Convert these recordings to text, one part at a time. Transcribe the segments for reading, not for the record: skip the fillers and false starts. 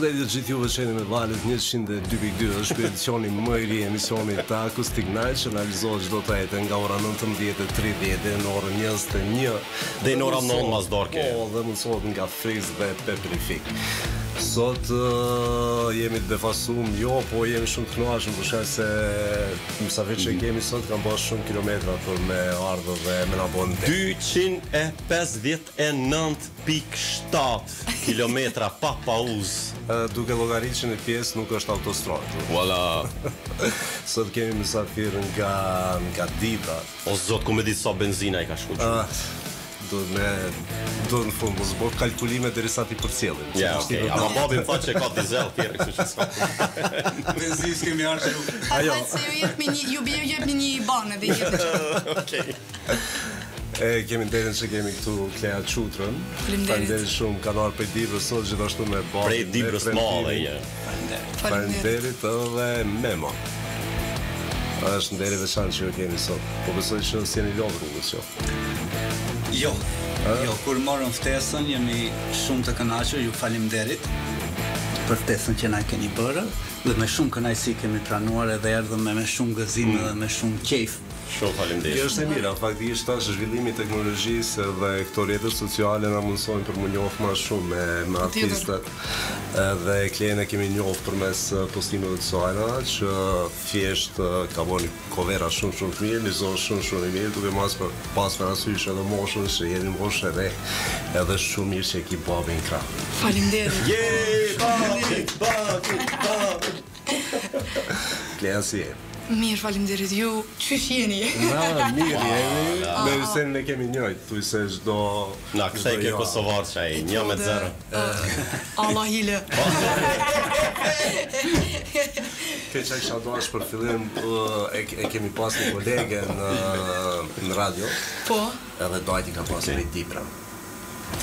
Përshëndetje gjithë juve që jeni me valët 102.2 është edicioni më i ri emisioni të Acoustic Night që analizohet çdo të jetë nga ora 19:30 deri në orën 21 dhe në orën 9 mas darke. Po, dhe mundsohet nga friz dhe peprifik. Sot jemi të befasum, po jemi shumë të kënaqur për shkak se mysafirët që kemi sot kanë bërë shumë kilometra për me ardhur dhe me na bën 259.7 kilometra pa pauzë. Duke llogaritur në pjesë nuk është autostradë. Voilà. Sot kemi mysafir nga Dibra. O zot, ku me di sa benzina i ka shkuar. Do në fund mos bëj kalkulime derisa ti përcjellim. Ja, okay. Ama babi më thotë që ka dizel tjerë, kështu që s'ka. Benzinë kemi ardhur. Ajo se ju jepni një banë dhe jepni. Okej. Kemi nderin që kemi këtu Klea Qutrën. Faleminderit shumë, ka ardhur prej Dibrës sot gjithashtu me babën. Prej Dibrës madhe je. Faleminderit edhe Memo. Është nderi veçantë që ju kemi sot. Po besoj që s'jeni lodhur rrugës jo. Jo, kur morëm ftesën jemi shumë të kënaqur, ju faleminderit për ftesën që na keni bërë dhe me shumë kënaqësi kemi pranuar edhe erdhëm me shumë gëzim dhe me shumë qejf. Shumë faleminderit. Kjo është e mira, faktikisht tash zhvillimi i teknologjisë dhe këto rrjetet sociale na mundsojnë për më njohur më shumë me artistët. Dhe Klenë kemi njohur përmes postimeve të saj që thjesht ka bënë covera shumë të mirë, mizon shumë i mirë, duke pas parasysh edhe moshën që jeni moshë e re, edhe shumë mirë që e ki babin krah. Faleminderit. Babi. Klenë si je? Mirë, faleminderit. Ju çish jeni? Mirë jemi. Me Hysenin e kemi njëjtë, thuaj se çdo Na kthej ke kosovar çaj, 1-0. Allah hile. Këtë që isha doash për fillim e kemi pas një kolege në radio. Po. Edhe dojti ka pas një Dibra.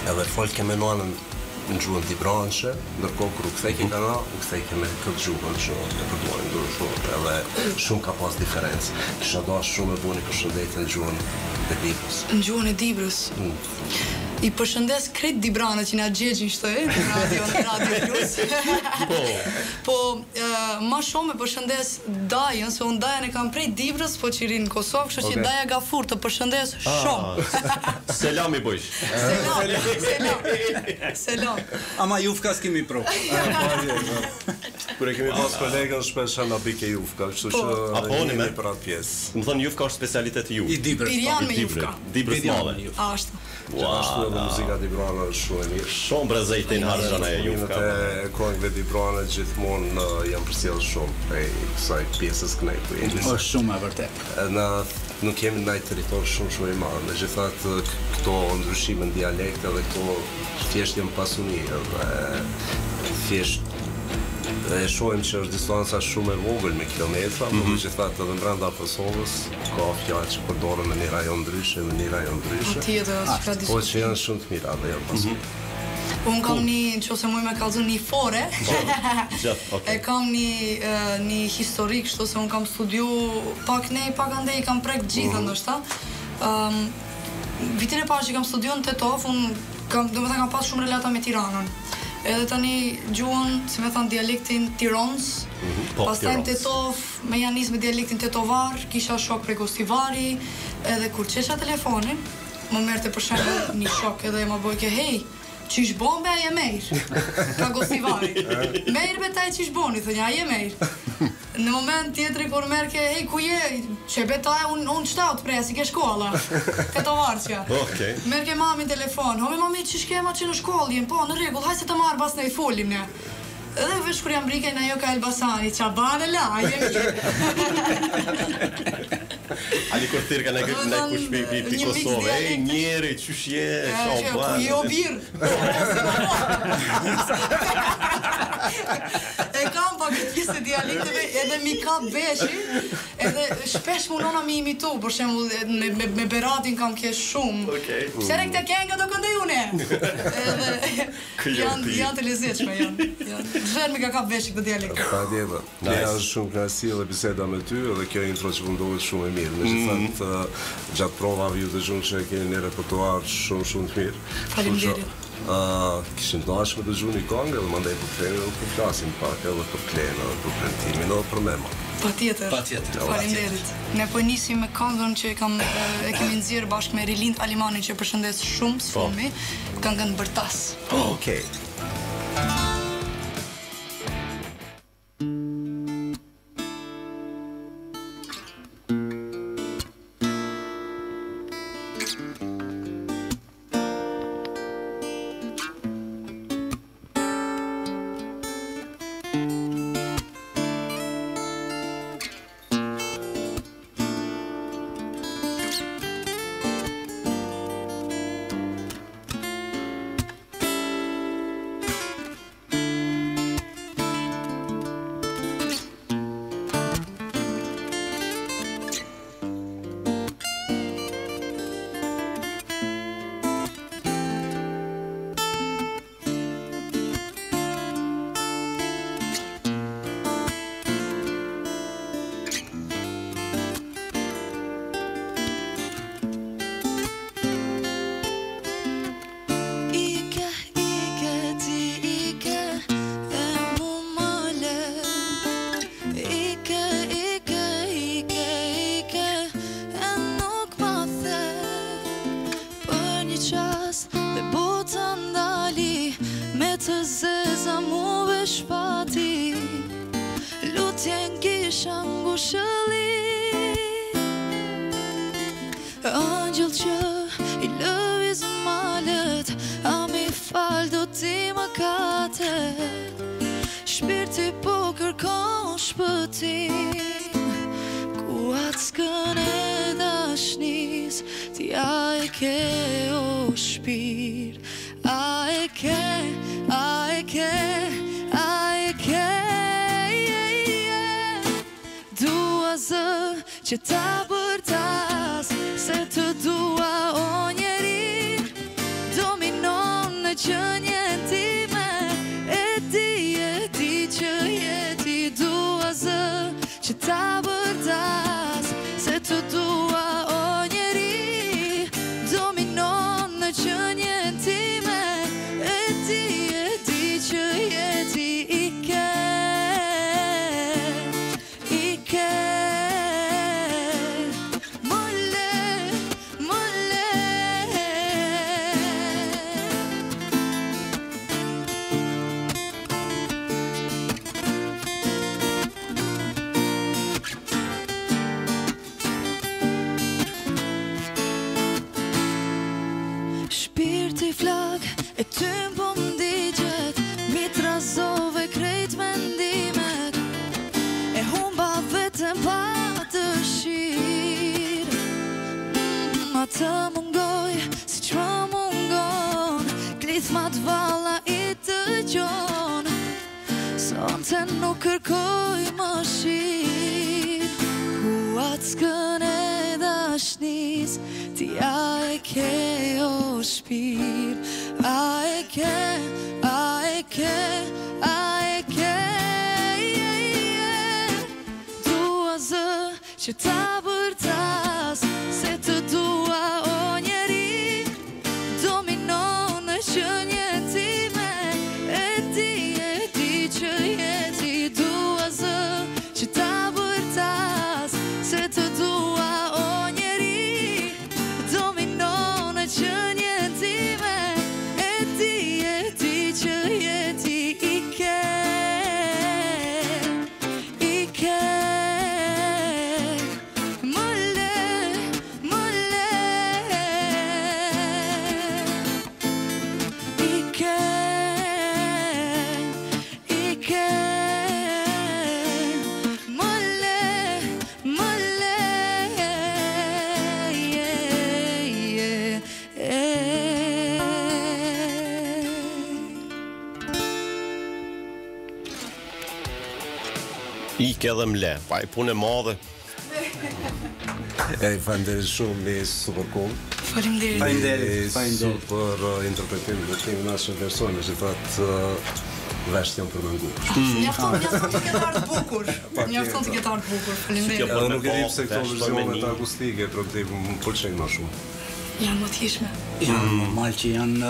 Edhe folk ke menuanën në gjuhën Dibranëshe, ndërkohë kur u kthejke kanal, u kthejke me këtë gjuhën që e përdorin durë shumë, edhe shumë ka pas diferencë. Kisha doash shumë e buni përshëndetje në gjuhën e Dibrës. Në gjuhën e Dibrës. I përshëndes krejt Dibranët që na gjegjin shtoj në Radio Plus. Po, ma shumë e përshëndes Dajën, se unë Dajën e kam prej Dibrës, po që rinë në Kosovë, kështu që Daja Gafur të përshëndes shumë. Selam i bojsh. Selam. Ama Jufka s'kemi pro. Kur e kemi pas kolegën shpesh na bike Jufka, kështu që jemi për atë pjesë. Më thonë Jufka është specialitet ju. I Dibrës. Pirjan me Jufka. Dibrës madhe. Ashtu. Ashtu edhe muzika Dibrana është shumë e mirë. Shumë brezejtin harxhana e Jufka. E këngëve Dibrana gjithmonë janë përcjell shumë prej kësaj pjesës kënej ku jemi. Është shumë e vërtet. Nuk kemi ndaj territor shumë i madh, megjithatë këto ndryshime në dialekte dhe këto thjesht janë pasuni dhe thjesht e shohim që është distanca shumë e vogël me kilometra, por megjithatë edhe brenda Kosovës ka fjalë që përdoren në një rajon ndryshe, po që janë shumë të mira dhe janë pasuni. Unë kam nëse muj me kallëzu një fore, e kam një historik, kështu se unë kam studiu pak andej, kam prek gjitha ndoshta. Vitin e parë që kam studiu në Tetov, unë kam pas shumë relata me Tiranën. Edhe tani gjuhën, si me thënë, dialektin Tiranës, pastaj në Tetov, me janë nisë me dialektin tetovar, kisha shok prej Gostivari, edhe kur qesha telefonin, më merte për shembull një shok edhe më bojke, hej, qish bombe a je mejrë, ka Gostivari. Mejrë betaj qish boni, thënja, a je mejrë. Në moment tjetëri kur merke, hej, ku je, që betaj, unë qëtaut preja, si ke shkolla, këto varqja. Merke mami në telefon, home mami, qish kema që në shkollin, po, në regull, haj se të marrë bas në i folim ne. Edhe vesh kur jam brike në jo ka Elbasani, qa bane la, a je mirë. Ali kur thirka në kush pi Kosovë, ej, njeri, qysh je, qa banë. Ku je o birë. E kam pa këtë pjesë të dialekteve, edhe mi ka beshi, edhe shpesh munona mi imitu, për shembull me Beratin kam kesh shumë. Pse re këtë kenga do këndoj une? Janë të lezetshme, janë. Zherë mi ka beshi këtë dialekt. Pa tjetër, ne janë shumë knasi edhe biseda me ty, edhe kjo intro që pëndohet shumë e mirë. Megjithatë, gjatë provave ju dëgjoj që keni një repertuar shumë të mirë. Faleminderit. Kishim dashme të dëgju një këngë dhe mandej për kthehemi dhe për flasim pak edhe për Klen edhe për Premtimin edhe për Mema. Patjetër. Faleminderit. Ne po nisim me këngën që e kemi nxjerrë bashkë me Rilind Alimanin që përshëndes shumë sfumi, këngën Bërtas. Okej. Angjëll që i lëviz malët, a mi fal do ti më katet. Shpirti po kërkon shpëtim, ku atë s'kën e dashnis, ti a e ke o shpirt. A e ke, a e ke, a e ke. Dua zë që ta bërtas, se të dua o njeri, dominon në qënjen time, e di që jeti. Dua zë që ta bërtas, se të dua o njeri, dominon në qënjen time, e di që jeti. Shpirti flak e ty m'po m'digjet, mi trazove krejt mendimet, e humba vetëm pa dëshirë. Ma të mungoj, si që mungon, klith ma t'valla i të gjon, sonte nuk kërkoj më shirë, ku atë s'kën e dashnis, ti a e ke o shpirt. A e ke, a e ke, a e ke. Dua zë që ta bërtas, se të dua o njeri, dominon në qënjen time, e di që jeti. Dua zë që ta bërtas, se të dua o njeri, dominon në qënjen time, e di që jeti. I ke, më le, i ke, më le, Ike dhe mle, pa i punë e madhe. Faleminderit shumë me super cool. Faleminderit. Super interpretim dhe tim në asë persone që thatë vesht janë për më ngu. Mjafton të ketë ardhë bukur. Mjafton të ketë ardhë bukur. Faleminderit. Edhe nuk e di pse këto versionet akustike, më pëlqejnë më shumë. Janë më t'hishme. Janë normal që janë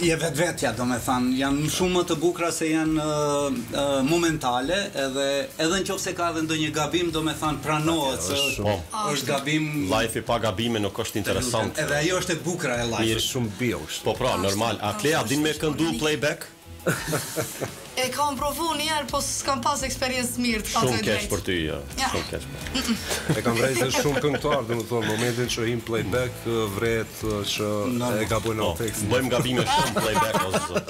je vetvetja, domethënë, janë shumë më të bukura se janë momentale, edhe nëse ka edhe ndonjë gabim, domethënë pranohet se është gabim. Life pa gabime nuk është interesant. Edhe ajo është e bukur e life. Është shumë bio. Po pra, normal. A Klea din me këndu playback? E kam provu një herë, po s'kam pas eksperiencë mirë. Shumë keq për ty, shumë keq. E kam vrejtë shumë këngëtar, domethënë momentin që him playback vret që e gabojnë në tekst. Bëjmë gabime shumë playback ose.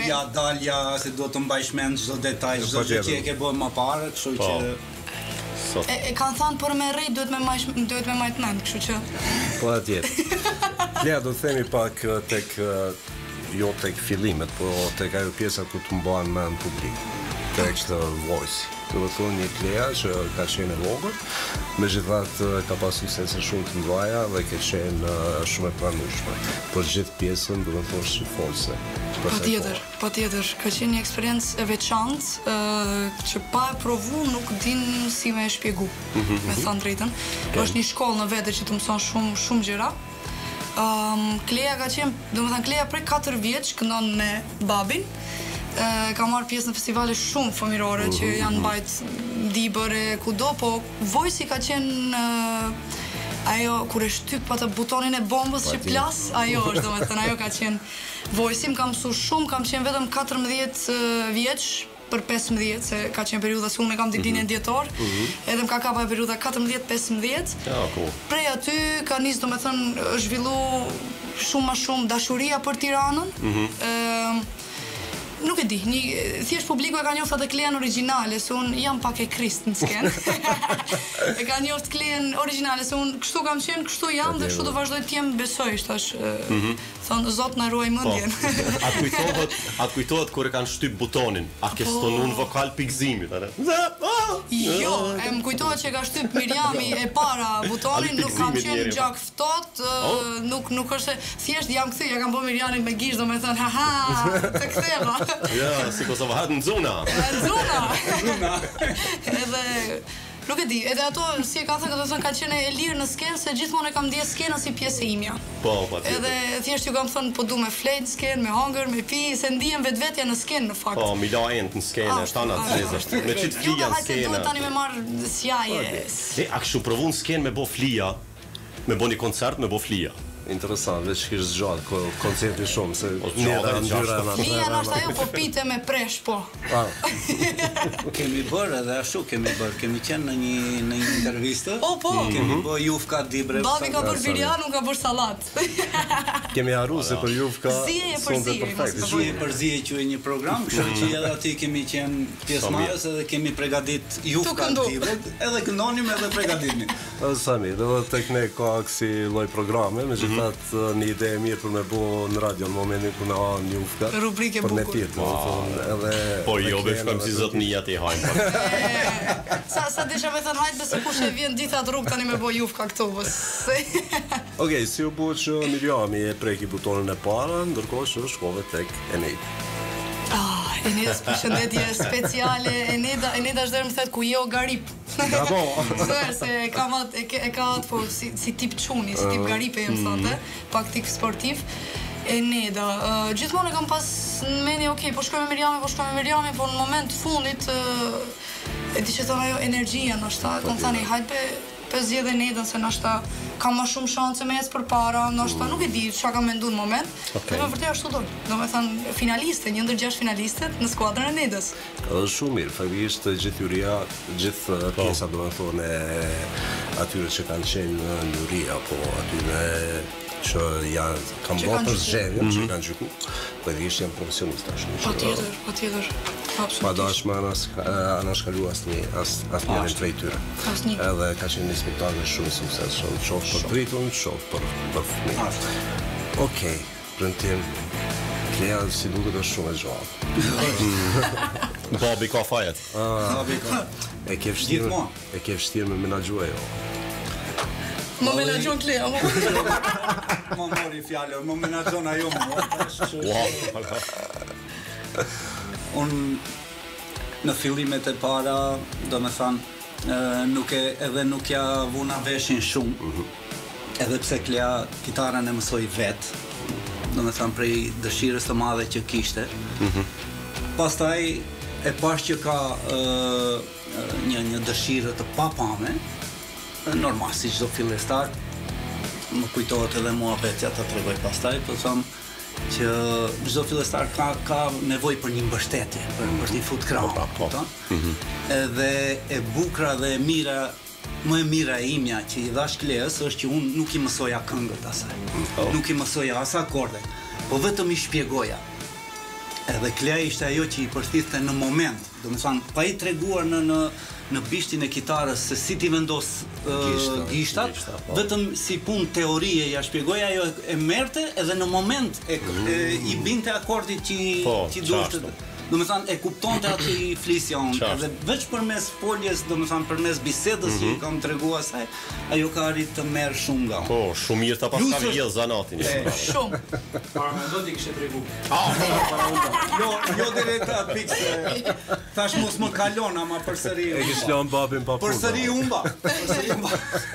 Ja dalja se do të mbajsh mend çdo detaj, çdo gjë që e ke bërë më parë, kështu që e kanë thënë për me rrit duhet me majt mend, kështu që. Po atjetër. Klea do të themi pak tek jo tek fillimet, po tek ajo pjesa ku të mbahen mend publik, tek këtë voice. Do të thonë një Klea që ka qenë e vogël, megjithatë ka pasur suksese shumë të mëdha dhe ka qenë shumë e pranueshme. Por gjithë pjesën do të thonë shifose. Patjetër, ka qenë një eksperiencë e veçantë që pa e provu nuk din si me e shpjegu, me thënë drejtën. Është një shkollë në vete që të mëson shumë gjëra. Klea ka qenë, domethënë Klea prej 4 vjeç këndon me babin. Ka marrë pjesë në festivale shumë fëmirore që janë mbajt Dibër e kudo, po voice-i ka qenë ajo kur e shtyp atë butonin e bombës që plas, ajo është domethënë, ajo ka qenë voice-i, më ka mësuar shumë, kam qenë vetëm 14 vjeç për 15, se ka qenë periudha se unë kam diplomën dietor, edhe më ka kapur periudha 14-15. Prej aty ka nisë domethënë zhvillu shumë më shumë dashuria për Tiranën. Nuk e di, thjesht publiku e ka njoft atë Klean origjinale, se unë jam pak e Krist në skenë. E ka njoft Klean origjinale, se unë kështu kam qenë, kështu jam dhe kështu do vazhdoj të jem, besoj, thash, thonë Zot na ruaj mendjen. Atë kujtohet kur e kanë shtyp butonin, a ke stonun vokal pikëzimit, atë? Jo, më kujtohet që ka shtyp Miriami e para butonin, nuk kam qenë gjak ftohtë, nuk është thjesht jam kthy, ja kam bërë Miriamin me gish, domethënë haha, të ktheva. Ja, si Kosova në zona. Edhe nuk e di, edhe ato si e ka thënë, domethënë ka qenë e lirë në skenë se gjithmonë e kam ndjer skenën si pjesë e imja. Po, patjetër. Edhe thjesht ju kam thënë po du me flejt në skenë, me hangër, me pi, se ndihem vetvetja në skenë në fakt. Po, mi la ent në skenë, shtana të zezësht. Me qitë flija në skenë. Duhet tani me marrë sjaje. A kështu provu në skenë me bo flija, me bo një koncert me bo flija. Interesant, veç kishë zgjatë, koncerti shumë, se ndyra flija në është ajo, po pite me presh, po. Kemi bërë edhe ashtu, kemi qenë në një intervistë. Po. Kemi bërë Jufka Dibre. Babi ka bërë birjan, unë ka bërë salat. Kemi harru se për Jufka sonte perfekt. Zije për zije që e një program, kështu që edhe aty kemi qenë pjesëmarrës edhe kemi përgatit Jufka Dibre, edhe këndonim edhe përgatitnim. Sa mirë, edhe tek ne ka si lloj programe, megjithatë një ide e mirë për me bo në radio në momentin kur na hanë Jufka. Rubrike bukur. Për ne tjetë, edhe po jo, shkojmë si zotnia ti hajmë. Sa desha me thënë hajtë bese kush e vjen dithat rrugë tani me bo Jufka këtu. Okej, si u bo që Miriami e preki butonin e para, ndërkohë që shkove tek Eneda. Eneda, përshëndetje speciale, Eneda është dhe më thetë ku je o garip. Bravo! Se e ka atë po si tip quni, si tip garipe jem thote, pak tip sportiv. Eneda, gjithmonë e kam pas në mendje, okej, po shkoj me Miriami, po në moment fundit e di që thonë ajo energjia nështë, kom thani, hajtë pe zgjedh Enedën se nështë kam më shumë shanse me ecë përpara, nështë nuk e di çka kam menduar në moment. Por më vërtet ashtu do. Domethënë finaliste, një ndër 6 finalistët në skuadrën e Enedës. Është shumë mirë, faktikisht gjithë juria, gjithë pjesa domethënë atyre që kanë qenë në juri apo atyre që kanë bërë për zgjedhjen, që kanë gjyku, faktikisht janë profesionistë tash. Patjetër. Pa dashma anashkalu asnjërin prej tyre. Edhe ka qenë një spektakël shumë suksesshëm, qoftë për dritun, qoftë për fëmijë. Okej, premtim. Klea si duket është shumë e gjallë. Babi ka fajet. E ke vështirë me menaxhuar jo. Më menaxhon Klea, Më mori fjalën, më menaxhon ajo më. Unë në fillimet e para, do me thanë, nuk ja vuna veshin shumë, edhe pse Klea kitarën e mësoi vet, domethënë prej dëshirës së madhe që kishte. Pastaj e pash që ka një dëshirë të papame, normal si çdo fillestar, më kujtohet edhe mua vetja ta tregoj pastaj, po them që çdo fillestar ka nevojë për një mbështetje, për të fut krah, edhe e bukra dhe e mira, më e mira e imja që i dhash Kleës është që unë nuk i mësoja këngët asaj. Nuk i mësoja as akordet, po vetëm i shpjegoja. Edhe Klea ishte ajo që i përthithte në moment, domethënë pa i treguar në bishtin e kitarës se si ti vendos gishtat, vetëm si punë teorie ja shpjegoja, ajo e merrte edhe në moment i binte akordit që duhte. Domethënë e kuptonte atë i flisja unë, edhe veç përmes foljes, domethënë përmes bisedës që i kam treguar asaj, ajo ka arrit të merr shumë nga unë. Po, shumë mirë ta pas ka vjedh zanatin. Shumë. Para mendon ti kishe tregu. Jo direkt atë pikë. Tash mos më kalon ama përsëri. E kish lënë babin pa punë. Përsëri humba.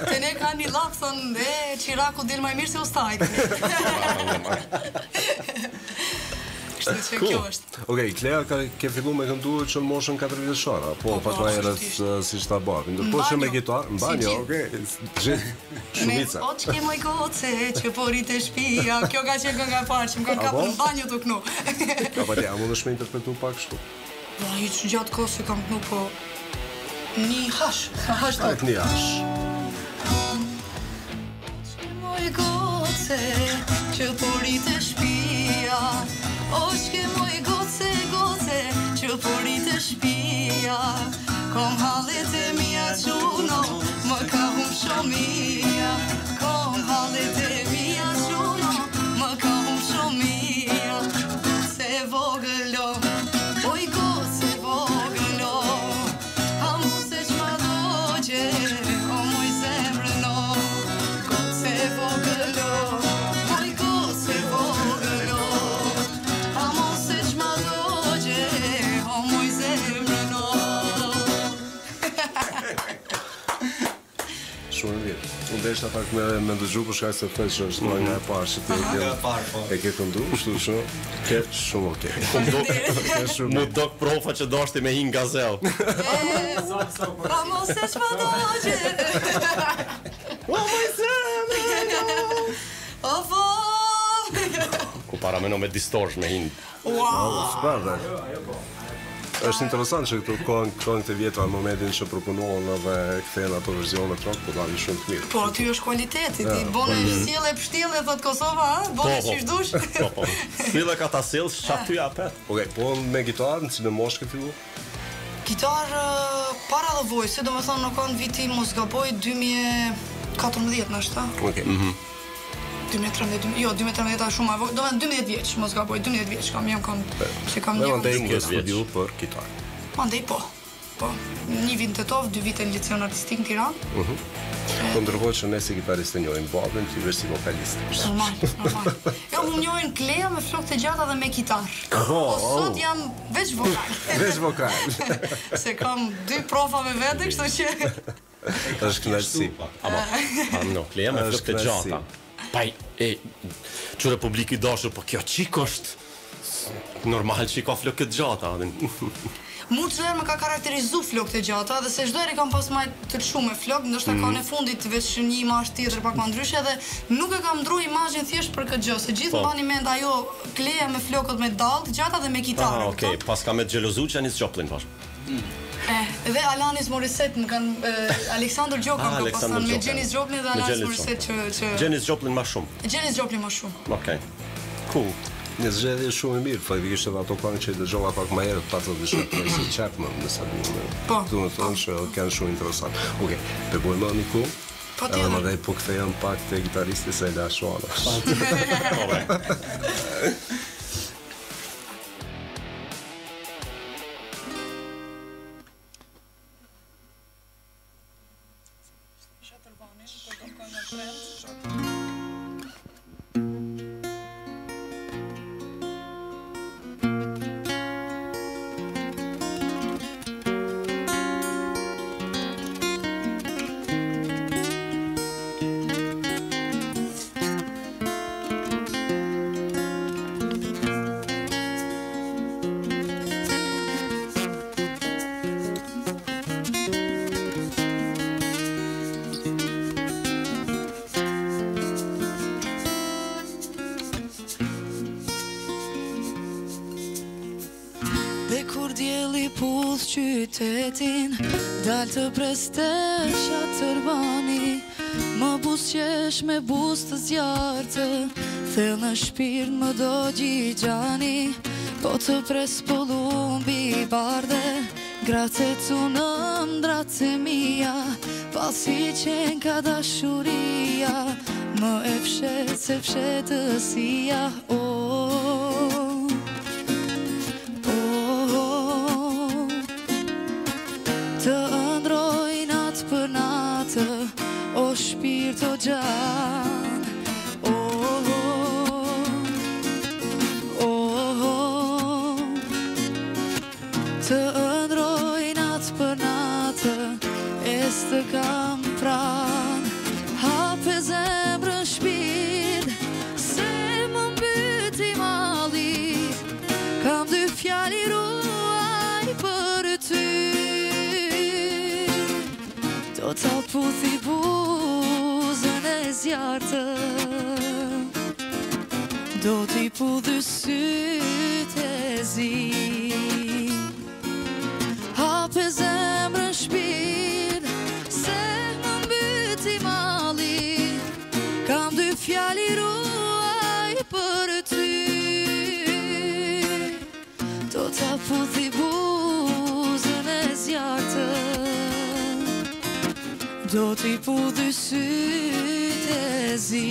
Te ne ka një laf thon Çiraku del më mirë se ustajt. Kjo është. Okej, Klea ke fillu me këndu që në moshën 4 vjeçare, po pak më herët siç ta babi. Ndërkohë që me gitar, në banjo, okej. Shumica. O ç'ke moj goce, që po rritë shtëpia. Kjo ka qenë kënga e parë që më kanë kapur në banjo të knu. Apo ti, a mundesh me interpretu pak kështu? Ja, hiç gjatë kohës që kam knu, po një hash. Hajt një hash. Ç'ke moj goce, që po rritë shtëpia. O shke moj goce, që po rritë shtëpia. Kom hallet e mia quno, më ka hum shumia. Kom hallet e mia quno, më ka hum shumia. Se vogëlo, oj goce vogëlo, a mu se qma doqe, o moj zemrëno. Goce vogëlo, oj goce vogëlo, shumë mirë. Unë deshta pak me ndëgju për shkak se thënë që është nga e parë që ti e ke këndu, kështu që ke shumë okej. Mu dok profa që doshti me hin gazel. A mos e çma doqe. O moj zemrë. O vo. Ku para meno me distorsh me hin. Super. Është interesant që këtu këngët e vjetra në momentin që proponohen edhe kthehen ato versionet rock, po dalin shumë të mirë. Po aty është kualiteti, ti bone sjellë pështjellë thot Kosova, bone siç dush. Po. Sille ka ta sjellsh çaty apet. Okej, po me gitarë, në cilën moshë ke fillu? Gitar para dhe vojse, domethënë në kanë viti mos gaboj 2014 nashta. Okej. 2013 është shumë avok, do të 12 vjeç, mos gaboj, 12 vjeç kam që kam një. Mandej ke studiu për gitarë. Mandej po. Po, një vit në Tetov, 2 vite në liceun artistik në Tiranë. Po ndërkohë që ne si gitarist e njohim babën, ti vesh si vokalist. Normal. Jo, më njohin Klea me flokë të gjata dhe me kitar. Po sot jam veç vokal. Veç vokal. Se kam 2 profa me vete, kështu që është kënaqësi. No, Klea me flokë të gjata. Paj, që Republiki dashur, po kjo qik është normal që i ka flokë të gjata. Mu çdo herë më ka karakterizu flokët e gjata dhe se çdo herë kam pas majt të shumë me flokë, ndoshta ka në fundit veç një imazh tjetër pak më ndryshe dhe nuk e kam ndruar imazhin thjesht për këtë gjë, se gjithë mbani mend ajo Klea me flokët me dallë të gjata dhe me kitarë. Okej, pas ka me Xhelozu Janis Joplin pash. Dhe Alanis Morissette më kanë Alexander Gjokan ka pasur me Janis Joplin dhe Alanis Morissette që Janis Joplin më shumë. Janis Joplin më shumë. Okej. Cool. Një zgjedhje shumë e mirë, faktikisht edhe ato këngë që i dëgjova pak më herët pas të dishoj si Chapman në Sabine. Po. Do të thonë që kanë shumë interesant. Okej, pegojmë një ku. Po ti. Edhe po kthehem pak te gitaristi se la Shuana. qytetin, dal të prestesh atë tërbani, më busqesh me buz të zjartë, thellë në shpirt më do gjigjani, po të pres polumbi bardhe, gratë tu në ndratë mia, pasi qenë ka dashuria, më e fshet se fshetësia, të ndroj natë për natë, o shpirt o gjan, të ndroj natë për natë, të kam pran, hape zemrën shpirt, se më mbyti mali, kam dy fjali ruaj për ty, do ta puthi buzën e zjartë, do t'i pudhy sytë e zi, hape zemrën shpirt, se më mbyti mali, kam dy fjali ruaj për ty, do ta puthi buzën e zjartë, do t'i pudhy sytë e zi.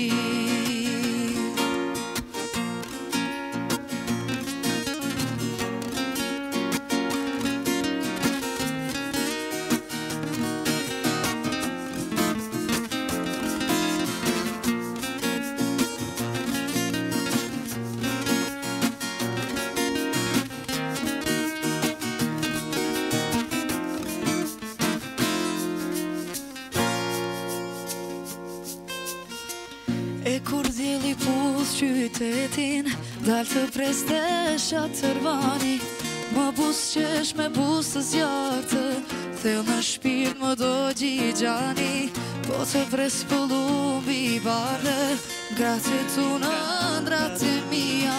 E kur djeli puth qytetin, dal të prestesh atë tërbani, më busqesh me buz të zjartë, thellë në shpirt më do gjigjani, po të pres polumbi bardhe, gratë tu në ndratë mia,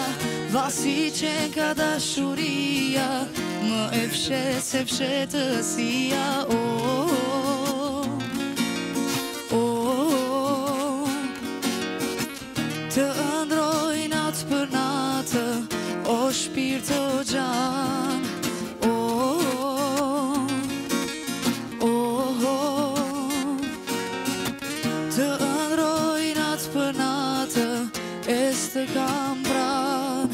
vasi qenë ka dashuria, më e fshet se fshetësia, të ndroj natë për natë, o shpirt o gjan, të ndroj natë për natë, të kam pran,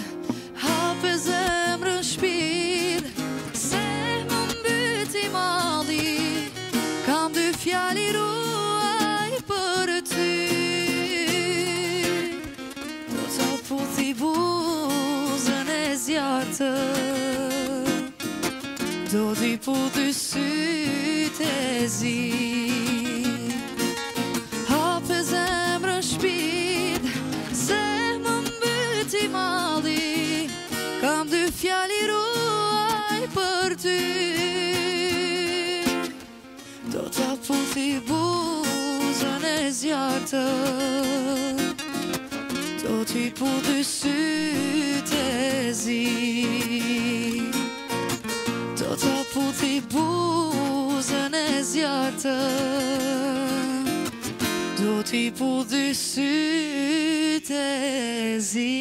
hape zemrën shpirt, se më mbyti mali, kam dy fjali ruaj për ty, puthi buzën e zjartë, do t'i pudhy sytë e zi, hape zemrën shpirt, se më mbyti mali, kam dy fjali ruaj për ty, do t'a puthi buzën e zjartë, do t'i pudhy sytë e zi, do t'a puthi buzën e zjartë, do t'i pudhy sytë e zi.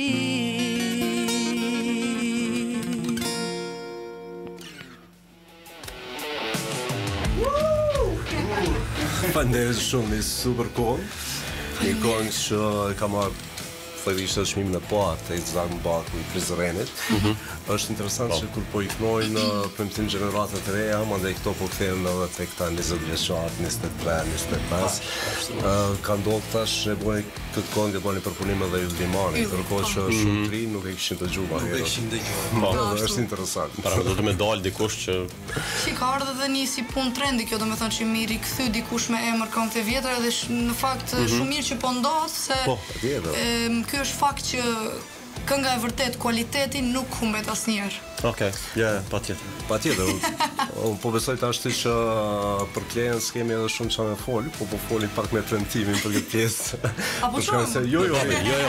Faleminderit shumë, një super kohë. Një kohë që ka marrë ishte çmimin e parë të Exam Baku i Prizrenit. Është interesant që kur po i knojnë premtim gjeneratat e reja, mandej këto po kthehen edhe tek këta 20 vjeçar, 23, 25. Ka ndodhur tash e bëni këtë kohë dhe bëni përpunim edhe Yllimani, ndërkohë që shumë të rinj nuk e kishin dëgjuar. Nuk e kishin dëgjuar. Është interesant. Para do të më dalë dikush që ka ardhur edhe një si punë trendi kjo, domethënë që mi rikthy dikush me emër kam të vjetra dhe në fakt shumë mirë që po ndodh se ky është fakt që kënga e vërtet, kualiteti nuk humbet asnjëherë. Okej, patjetër. Patjetër. Unë po besoj tash që për Klejen s'kemi edhe shumë çfarë fol, po foli pak me premtimin për këtë pjesë. Apo shumë? Jo,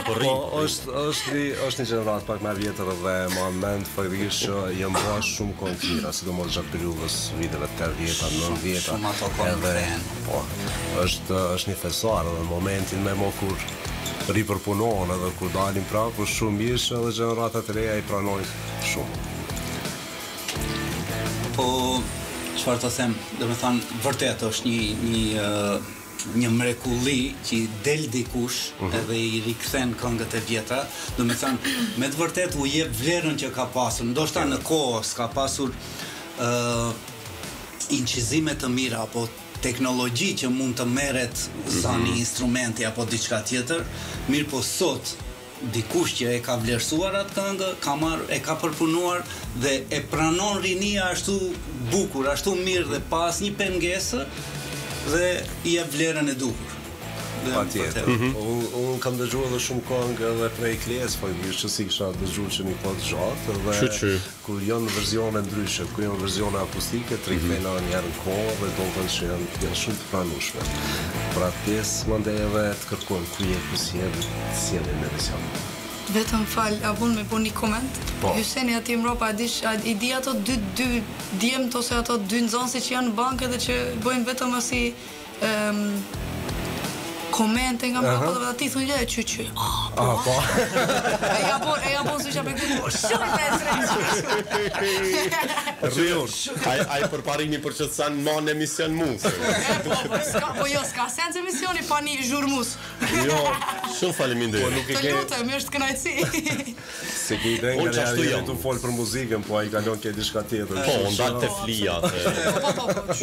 po rri. Është një gjenerat pak më e vjetër dhe më mend faktikisht që janë bërë shumë kohë të mira, sidomos gjatë periudhës viteve 80-ta, 90-ta. Shumë ato kohë. Po, është një fesar edhe në momentin me mo kur ripërpunohen edhe kur dalin prapë, për shumë mirë që edhe gjeneratat e reja i pranojnë shumë. Po, çfarë të them, domethënë vërtet është një mrekulli që i del dikush edhe i rikthen këngët e vjetra, domethënë me të vërtet u jep vlerën që ka pasur, ndoshta në kohë s'ka pasur incizime të mira apo teknologji që mund të merret zani instrumenti apo diçka tjetër, mirë po sot dikush që e ka vlerësuar atë këngë, e ka përpunuar dhe e pranon rinia ashtu bukur, ashtu mirë dhe pa asnjë pengesë dhe i jep vlerën e duhur. Patjetër. Unë kam dëgjuar edhe shumë këngë edhe prej Klejes, faktikisht që si kisha dëgjuar që një kohë të gjatë dhe kur janë versione ndryshe, kur janë versione akustike, trikthejnë një herë në kohë dhe duken që janë shumë të pranueshme. Për atë pjesë mandej edhe të kërkojmë ku je, ku si jemi në emision. Vetëm fal, a mund me bëni një koment? Hyseni aty mbrapa, i di ato dy djemt ose ato dy nxënësi që janë në bankë dhe që bëjnë vetëm asi komente nga mbrapa dhe ati thonë gjë qyqy. Po. E ja po s'u çapë këtu. Shumë të Rrion. Ai përparimi për që të sanë ma në emision mus. Po jo, s'ka sens emisioni pa një zhurmus. Jo, shumë faleminderit. Të lutem, është kënaqësi. Se ki ide nga reali të folë për muzikën, po ai kalon ke diçka tjetër. Po, ndalë të flia.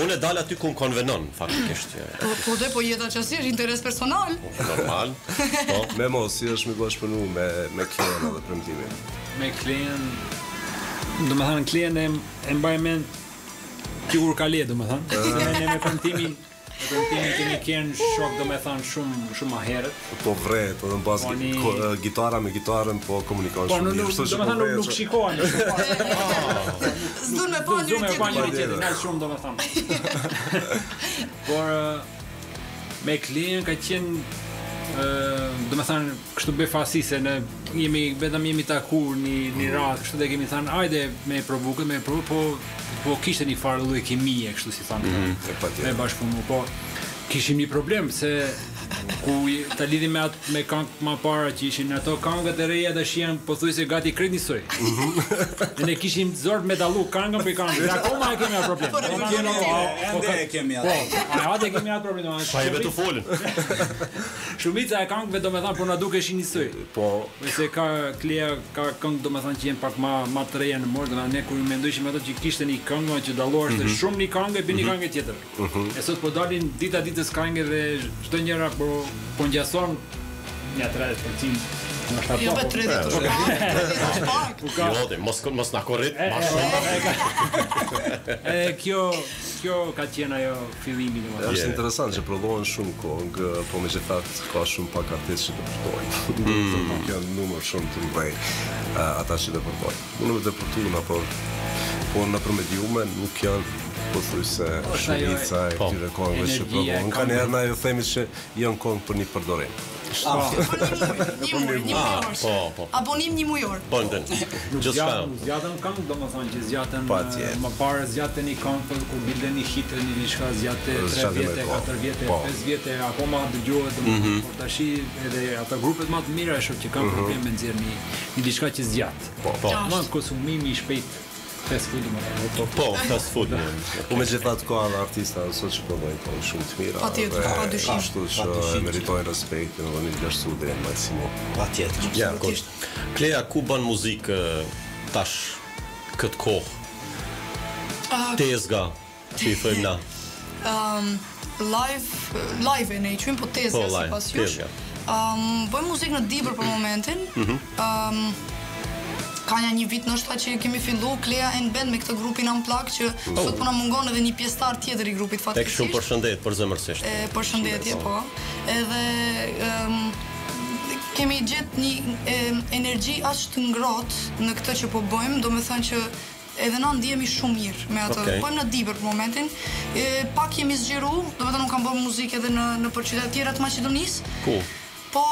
Unë e dalë aty ku në konvenon, faktikisht. Po jeta që si është interes personal. Normal. Me mos, si është mi bësh për nu me Klejen edhe premtimin? Me Klejen, do më thënë Klejen e mbaj mend kur ka le, do më thënë. Ne me premtimin kemi kënë shok, do më thënë shumë a herët. Po vret, edhe në bazë gitara me gitarën, po komunikon shumë mirë. Do më thënë nuk shikohen. S'dun me pa njëri tjetër, nga shumë do më thënë. Por me Klejen ka qenë do më thënë kështu befasi se vetëm jemi takur një radhë, kështu dhe kemi thënë ajde me provu, po kishte një farë lloj kimie, kështu si thënë me bashkëpunu, po kishim një problem se ku ta lidhim me këngët më para që ishin ato këngët e reja tash janë pothuajse gati krejt njësoj. Ne kishim zor me dallu këngën për këngën. Dhe akoma e kemi atë problem. Ende e kemi atë. Atë kemi atë problem. Pa e vetë folën. Shumica e këngëve domethënë por na dukeshin njësoj. Po, se ka Kleja ka këngë domethënë që janë pak më të reja në morë, domethënë ne kur mendojshim ato që kishte një këngë që dallohesh të shumë një këngë e një këngë tjetër. E sot po dalin dita ditës këngë dhe çdo njëra po ngjason ja 30%. Jo vetë 30 është pak. Jo, mos na korrit më shumë. Kjo ka qenë ajo fillimi domethënë. Është interesant që prodhohen shumë këngë, po megjithatë ka shumë pak artistë që të përtojnë. Nuk janë numër shumë të mëdhenj ata që të përtojnë. Unë vetë përtuna, po në përmediume nuk janë pothuajse shumica e këtyre këngëve që prodhohen. Kanë herë na ju themi që janë këngë për një përdorim. Abonim një mujor. Po ndën. Zgjatën këngë, domethënë që zgjatën më parë zgjatën një këngë kur bildën një hit një diçka zgjatë 3 vjetë, 4 vjetë, 5 vjetë, akoma dëgjohet domethënë por tash edhe ata grupet më të mira është që kanë problem me nxjerr një diçka që zgjat. Po. Konsumimi i shpejt fast food Po, fast food. Po megjithatë ka edhe artista sot që prodhojnë këngë shumë të mira. Patjetër, padyshim. Ashtu që meritojnë respektin dhe një vlerësu deri në maksimum. Patjetër. Ja, Kleja ku bën muzikë tash këtë kohë? Tezga, që i thëjmë na. Live e ne i qymë, po tezga si pas jush. Bëjmë muzikë në Dibër për momentin. Ka një vit nështë që kemi fillu Kleja and Band me këtë grupin Unplugged që sot po na mungon edhe një pjesëtar tjetër i grupit fatkesisht. Tek shumë përshëndet për zemërsisht. Përshëndetje po. Edhe kemi gjetë një energji aq të ngrohtë në këtë që po bëjmë, domethënë që edhe na ndihemi shumë mirë me atë. Bëjmë në Dibër për momentin. Pak jemi zgjeru, domethënë unë kam bërë muzikë edhe në qytete tjera të Maqedonisë. Po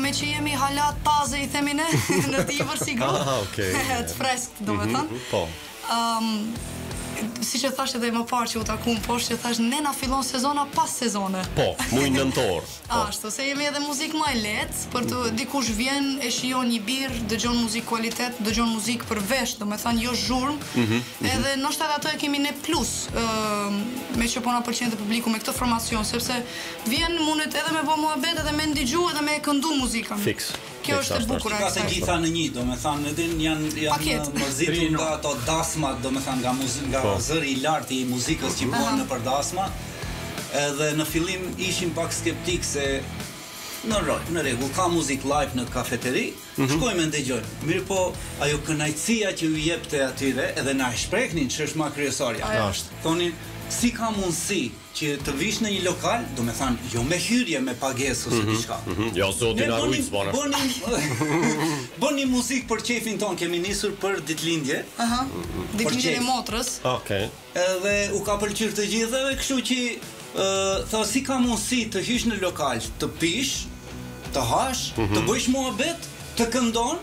me që jemi hala taze i themi ne në Dibër si grup. Të freskët domethënë. Po. Si që thash edhe më parë që u takum poshtë, që thash ne na fillon sezona pas sezone. Po, muj nëntor. Ashtu, se jemi edhe muzikë më e lehtë, për të dikush vjen, e shijon një birë, dëgjon muzikë kualitet, dëgjon muzikë për vesh, domethënë jo zhurmë. Edhe ndoshta ato e kemi ne plus, me që po na pëlqen të publiku me këtë formacion, sepse vjen mundet edhe me bë muhabet, edhe me ndigju, edhe me këndu muzikën. Fiks. Kjo është e bukur. Ka të gjitha në një, domethënë edhe janë mërzitur nga ato dasmat, domethënë nga zëri i lartë i muzikës që bëhen nëpër dasma. Edhe në fillim ishim pak skeptik se në rregull, ka muzikë live në kafeteri, shkojmë ndëgjojmë. Mirë po, ajo kënaqësia që ju jepte atyre, edhe na e shprehnin ç'është më kryesorja. Thonin, si ka mundësi që të vish në një lokal, do me thanë, jo me hyrje, me pagesë ose diçka. Jo, zotin Arujt zbona. Bëni muzikë për qefin ton, kemi nisur për ditëlindje. Ditëlindje e motrës. Edhe u ka pëlqyer të gjithë, dhe kështu që tha, si ka mundësi të hysh në lokal, të pish, të hash, të bëjsh muhabet, të këndon,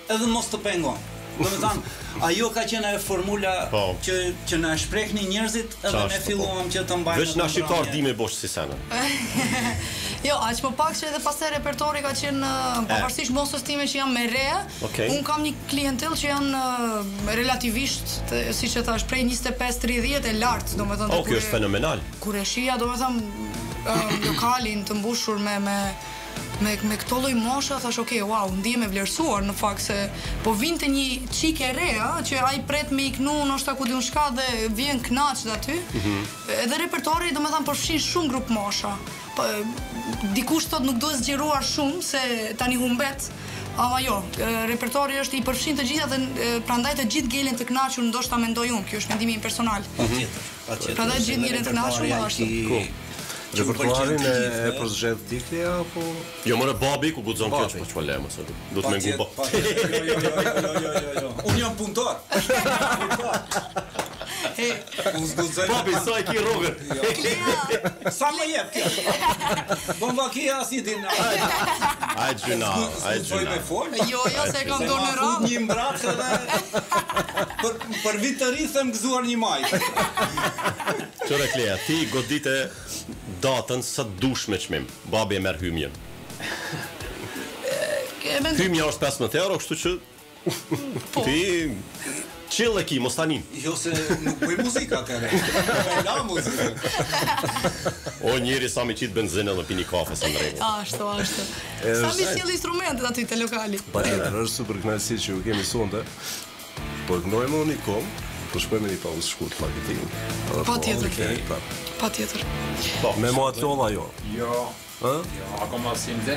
edhe mos të pengon. Do me thanë, ajo ka qenë ajo formula që na shprehni njerëzit, edhe ne filluam që të mbajmë. Veç na shqiptar di me bosh si sene. Jo, aq më pak që edhe pastaj repertori ka qenë pavarësisht mosës time që janë me re. Un kam një klientell që janë relativisht, siç e thash, prej 25-30 e lartë, domethënë. Kjo është fenomenal. Kur e shija, domethënë, lokalin të mbushur me këto lloj mosha, thash, okay, wow, ndihem e vlerësuar në fakt se po vinte një çike e re, që ai pret me iknu ndoshta ku diun shka dhe vjen kënaqet aty. Edhe repertori, domethënë, përfshin shumë grup mosha. Dikush thot nuk duhet zgjeruar shumë se tani humbet. Ama jo, repertori është i përfshin të gjitha dhe prandaj të gjithë gelen të kënaqur, ndoshta mendoj unë, kjo është mendimi im personal. Patjetër. Prandaj të gjithë gelen të kënaqur ashtu. Repertoarin e përzgjedh ti këtej apo? Jo, më në babi ku guxon kjo që po çualem ose do të më ngubo. Jo. Unë jam punëtor. Unë zgudzoj. Babi, sa e ki rrogën? Sa më jep kjo? Bomba kia si din. Ai gjuna. Jo, se kam dorë në radhë. Një mbraç edhe për vit të ri them gëzuar një maj. Çore Klea, ti godite datën sa dush me çmim. Babi e merr hymjen. Hymja është 15 euro, kështu që ti chill e ki, mos tanin. Jo, se nuk bëj muzika atëre. La muzikë. O, njeri sa mi qitë benzinë dhe pini kafe sa në rregull. Ashtu. Sa mi sjell instrumentet aty te lokali. Patjetër, është super kënaqësi që ju kemi sonte. Po ndojmë një kohë, po shkojmë një pauzë shkurt marketing. Patjetër. Me moatolla jo. Jo. Akoma sim dhe.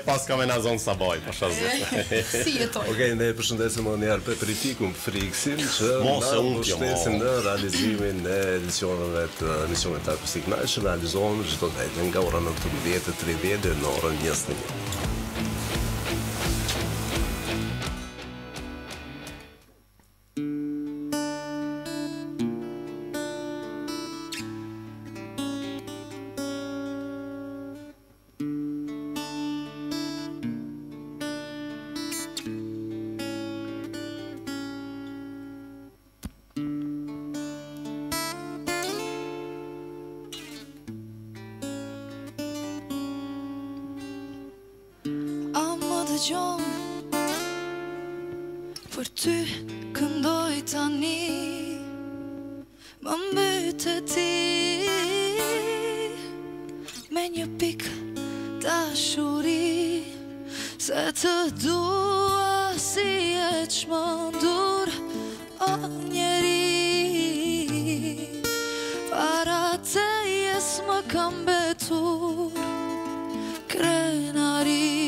Pas ka me na zonë sabaj, pasha zë. Si jetoj. Okej, ne përshëndesim më njerë për Pritikun Friksin që na mbështesin në realizimin e edicioneve të emisionit të Akustik Night që realizohen çdo ditë nga ora 19:30 deri në orën 21. Për ty këndoj tani, më mbyt e ti me një pik dashuri, se të dua si e çmendur o njeri. Para tejes më kam betur krenari.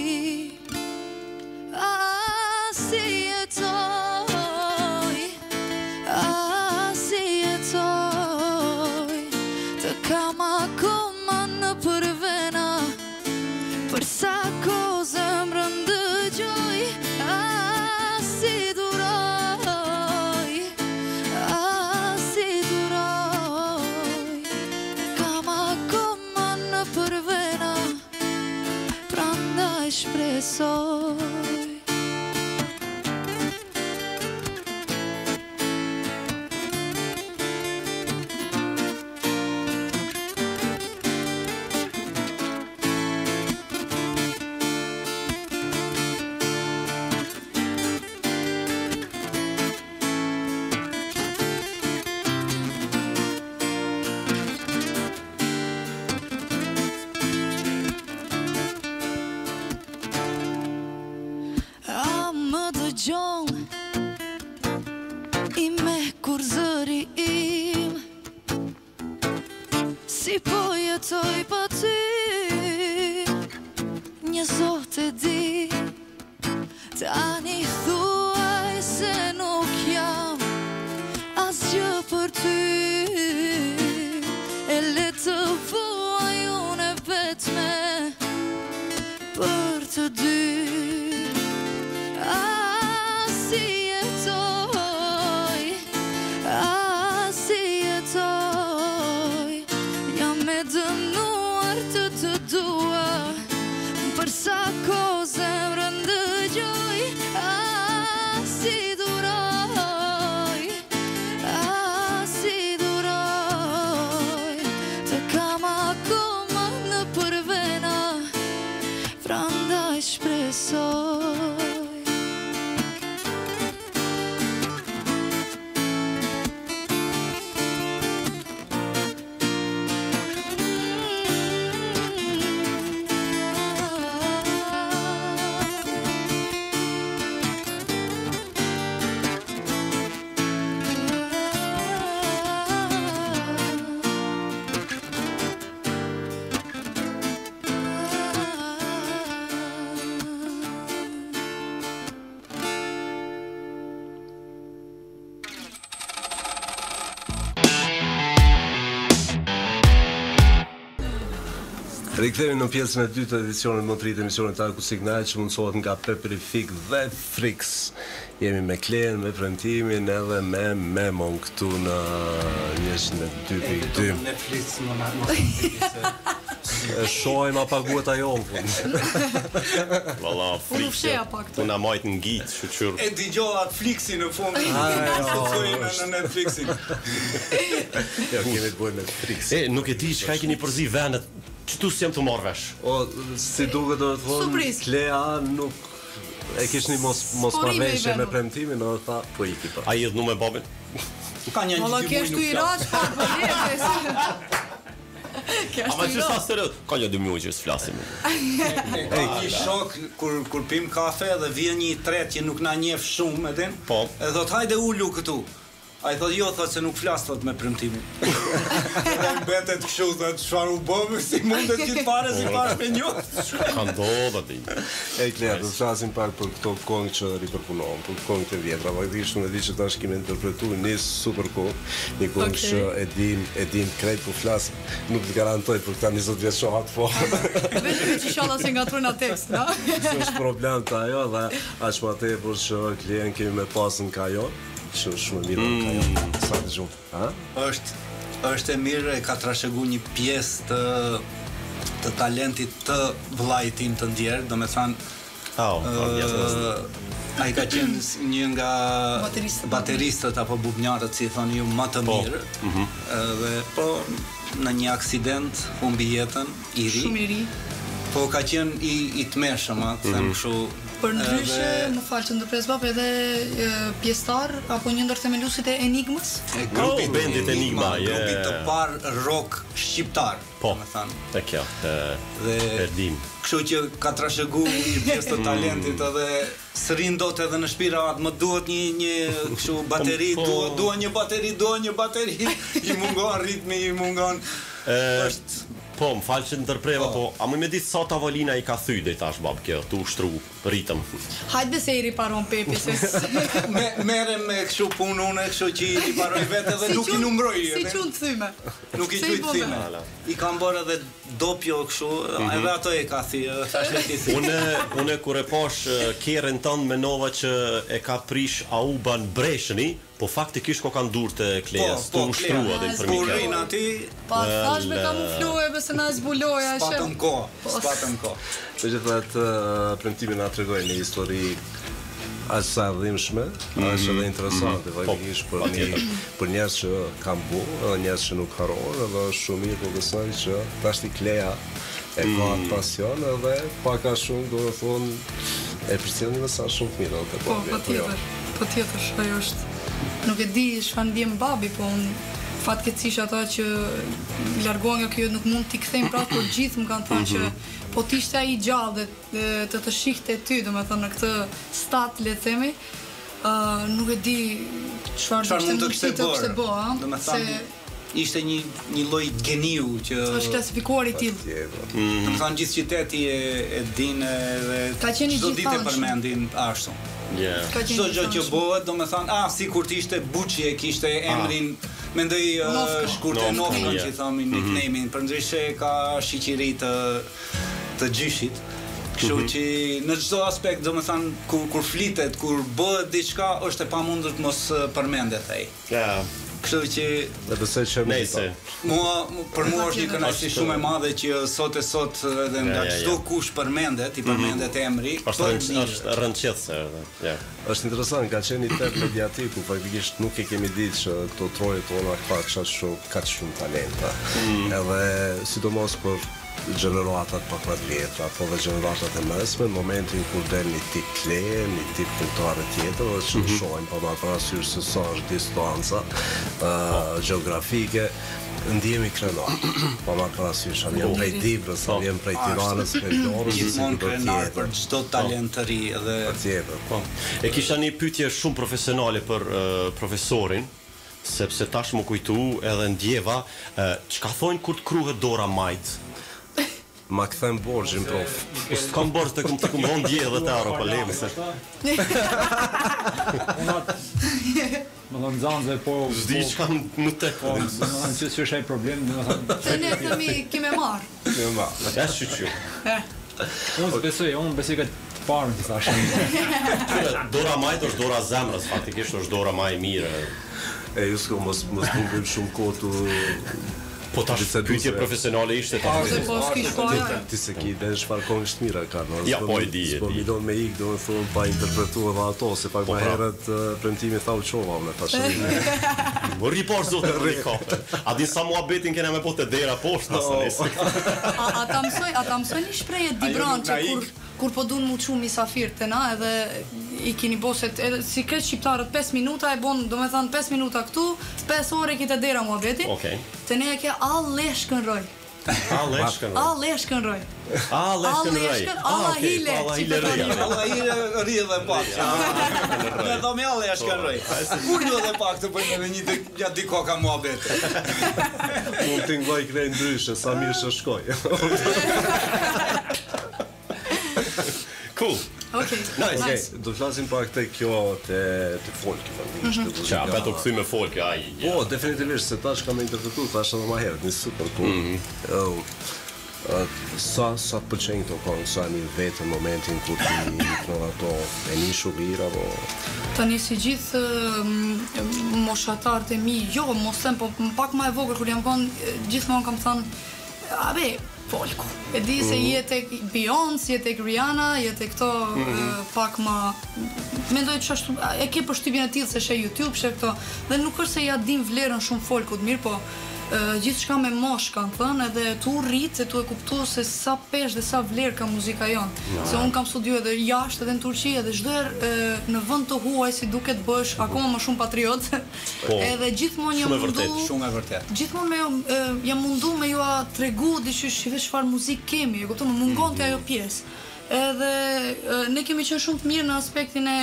si po jetoj pa ty. Një zot e di, tani thuaj se nuk jam asgjë për ty. E le të vuaj unë e vetme për të dy. Si jetoj, si jetoj, jam me dënuar të dua, për sa kohë zemrën dëgjoj. Si duroj, si duroj, të kam akoma në përvena, prandaj shpresoj. Rikthehemi në pjesën e dytë të edicionit Montrit, emisionit Akustik Night që mundsohet nga Peperific dhe Frix. Jemi me Klen, me Premtimin edhe me Memon këtu në 102.2. Netflix më E shohim a paguhet ajo në fund. Valla, Frix. Unë majt në gjitë, shqyr. E dëgjova Flixi në fund. Në Netflixin. Jo, kemi të bëjmë me Frix. Nuk e di çka keni përzi vendet. Qëtu si jem të marrë vesh? Si duke do të thonë, Klea nuk e kishni mos marrëveshje me Premtimin, o tha, po iki për. A i edhe nu me babin? Ka një Valla kesh të Iraç, pa për jetës. Ama që sa sërët? Ka një 2 muaj që s'flasim. Ki shok, kur pim kafe dhe vjen një tret që nuk na njeh shumë, e din? Po. E thot, hajde ulu këtu. A i thot, jo, thot se nuk flas, thot me Premtimin. Dhe mbetet kështu, thot, çfarë u bëmë, si mundet gjithë pare, si pare me një. Ka ndodhë ati. E Klea, do të flasim pak për këto këngë që ripërpunohen, për këngë të vjetra. Faktikisht unë e di që tash kemi interpretuar një super këngë, një këngë që e dim krejt po flas, nuk të garantoj për këta 20 vjet shohat po. Vetëm që inshallah se ngatrojnë tekst, no? S'është problem të ajo dhe aq më tepër që Klen kemi me pasën ka ajo. Shumë mirë ka jo, sa të gjumë. Është e mirë, e ka trashëguar një pjesë të talentit të vllait tim të ndjerë, do me thanë, ai ka qenë një nga bateristët apo bubnjarët, si thoni ju, më të mirë. Dhe po në një aksident humbi jetën, i ri. Shumë i ri. Po ka qenë i tmeshëm, them kështu. Për ndryshe, më falë që ndërpres bab, edhe pjestar, apo një ndër themeluesit e Enigmës. Bendit Enigma, grupi të parë rock shqiptar, po, me thënë. E kjo, perdim. Kështu që ka trashëguar një pjesë të talentit edhe s'rin dot edhe në shpirat, më duhet një kështu bateri, dua një bateri, i mungon ritmi, i mungon. Po, më falë që ndërpreva, po, a më me ditë sa tavolina i ka thy dhe i tash bab kjo, tu ushtru ritëm. Hajtë se i riparon Pepi, se... Mere me kështu punë une, kështu që i riparoj vete dhe nuk i numroj. Si që në thyme. Nuk i që i thyme. I kam bërë edhe dopjo kështu, edhe ato e ka thirë, thashtë e ti thirë. Une kur e pash kjerën tënë menova që e ka prish Auban Breshëni, po faktikisht ko kanë dur të Kleas, të ushtrua dhe për mika. Rinë ati... Pa thash me kamuflue, bese na zbuloja. Spatëm ko. Të gjithat Premtimin nga të regoj një histori aq sa dhimbshme, aq edhe interesante, faktikisht për njerëz që kanë bu, edhe njerëz që nuk harrojnë, edhe është shumë mirë po besoj që tashti Klea e ka atë pasion edhe pak a shumë do të thonë e përcjellni me sa shumë mirë atë po. Po tjetër, ajo është. Nuk e di çfarë ndjem babi, po unë fatkeqësisht ata që largohen nga kjo nuk mund t'i kthejmë prapë, por gjithë më kanë thënë që po t'ishte ai gjallë dhe të shihte ty, domethënë në këtë stat le të themi, nuk e di çfarë mund të kishte bërë, se ishte një lloj geniu që është klasifikuar I tillë. Do të thonë gjithë qyteti e din Ka qenë çdo ditë e gjithanshëm. përmendin ashtu. Ka qenë Çdo gjë që gjithanshëm. bëhet, domethënë, sikur të ishte Buçi e kishte emrin, mendoj shkurtë Nofka që thomin nickname-in, përndryshe ka shiqiri të gjyshit. Kështu që në çdo aspekt, domethënë, kur flitet, kur bëhet diçka, është e pamundur të mos përmendet ai. Kështu që Dhe besoj që për mua është një kënaqësi shumë e madhe që sot edhe nga çdo kush përmendet, I përmendet emri. Është rëndësishme. Është interesant, ka qenë një tep mediatik, ku faktikisht nuk e kemi ditë që këto troje tona ka shumë talenta. Edhe sidomos për gjeneratat pak më të vjetra, po dhe gjeneratat e mesme, në momentin kur del një tip kleje, një tip kulturare tjetër, dhe që shohim pa marrë parasysh se sa është distanca gjeografike, ndihemi krenar. Pa marrë parasysh, a vjen prej Dibrës, a vjen prej Tiranës, prej Dorës, gjithmonë krenar për çdo talent të ri edhe tjetër. E kisha një pyetje shumë profesionale për profesorin, sepse tash më kujtu edhe ndjeva, çka thonë kur të kruhet dora majt? Ma këthem borgjin, prof. S'të kam borgj të këmë vonë dje dhe të aro për lemi se. Më thonë zanëzve, po... Zdi që kam në tek. Po, më thonë që është ai problem, më thonë... Se ne themi kime marë. Ja shqyqy. Unë besoj këtë parën të thashë. Dora majt është dora zemrës, faktikisht është dora maj mire. Ju s'ko mos bungim shumë kotu... Po tash pyetje profesionale ishte Ti se ki dhe çfarë kongësh të mira ka, Ja, po e di. Po milon me ik, domethënë pa interpretuar edhe ato, se pak më herët premtimi tha u çova me pasurinë. Mo riposh zotë riko. A din sa muhabetin kena me po të dera poshtë Ata mësojnë një shprehje Dibran që kur po duan mu çu misafir te na edhe I keni boset edhe si kreç shqiptarët 5 minuta e bon, domethënë 5 minuta këtu, 5 orë kita dera muhabetin. Okej. Te ne ke alleshkën roj. Alleshkën roj. Allah hile ri dhe pak. Ne thomi alleshkën roj. Kur jo dhe pak të bëjmë edhe një gjatë di koka muhabet. Mund të ngvaj krej ndryshe, sa mirë që shkoj. Cool. Okay. Nice. Do flasim pak te kjo te folki faktikisht. Qa, ato këthy me folki, ai. Po, definitivisht, se tash kam interpretuar, tash edhe më herët, një super, po. Sa të pëlqejnë këto këngë, sa një vetë në momentin kur ti në ato e një shugir, apo... Tani si gjithë moshatarët e mi, jo, mos them, po pak ma e vogël, kur jam konë, gjithmonë kam thënë, folku. E di se jetë e Beyoncé, jetë e Rihanna, jetë e këto pak ma... Mendoj që ashtu, e ke përshtypjen e tillë se she YouTube, she këto, dhe nuk është se ja din vlerën shumë folkut, mirë po, gjithë shka me mosh kanë thënë, edhe tu rritë, se tu e kuptu se sa pesh dhe sa vlerë ka muzika jonë. Se unë kam studiu edhe jashtë edhe në Turqi, edhe çdoherë në vend të huaj si duket bësh akoma më shumë patriot. Edhe gjithmonë jam mundu, shumë e vërtet. Gjithmonë jam mundu me ju a tregu diçysh çfarë muzikë kemi, e kupton, më mungonte ajo pjesë. Edhe ne kemi qenë shumë të mirë në aspektin e,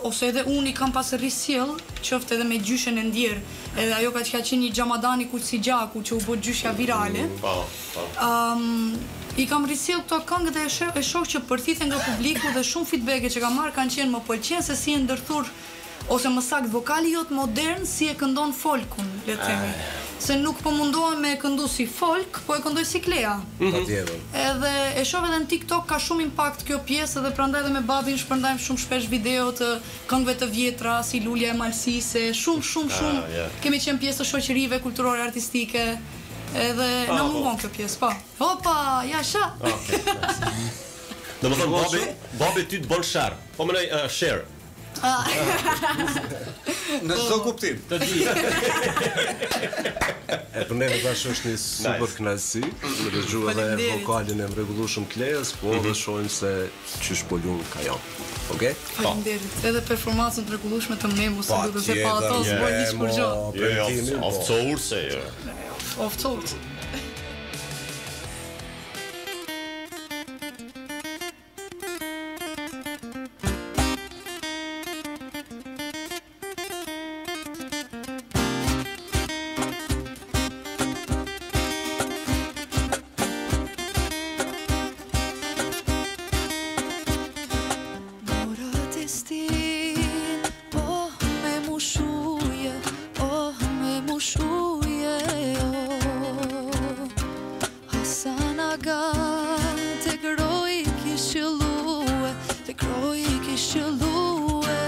ose edhe unë I kam pasë rrisjell, qoftë edhe me gjyshen e ndjerë, edhe ajo ka qenë një xhamadani ku si gjaku që u bë gjyshja virale. I kam rrisjell këto këngë dhe e shoh që përthithen nga publiku dhe shumë feedback që kam marrë kanë qenë më pëlqen se si e ndërthur ose më saktë vokali jot modern si e këndon folkun, le të themi. Se nuk po mundohem me këndu si folk, po e këndoj si Klea. Edhe e shoh edhe në TikTok ka shumë impakt kjo pjesë dhe prandaj edhe me babin shpërndajmë shumë shpesh video të këngëve të vjetra si Lulja e Malsise, shumë kemi qenë pjesë të shoqërive kulturore artistike. Edhe na mungon kjo pjesë, po. Hopa, ja sha. Domethënë babi ty të bën share. Po më nej share. Në çdo kuptim. Të di. E për neve tash është një super kënaqësi, me dëgju edhe vokalin e mrekullueshëm Kleas, po edhe shohim se çysh po lun ka jo. Okej? Faleminderit. Edhe performancën të mrekullueshme të Memu se duket se pa ato s'bën hiç kur gjë. Jo, oftësorse. Oftësorse. aga te kroi kish qëllue, te kroi kish qëllue,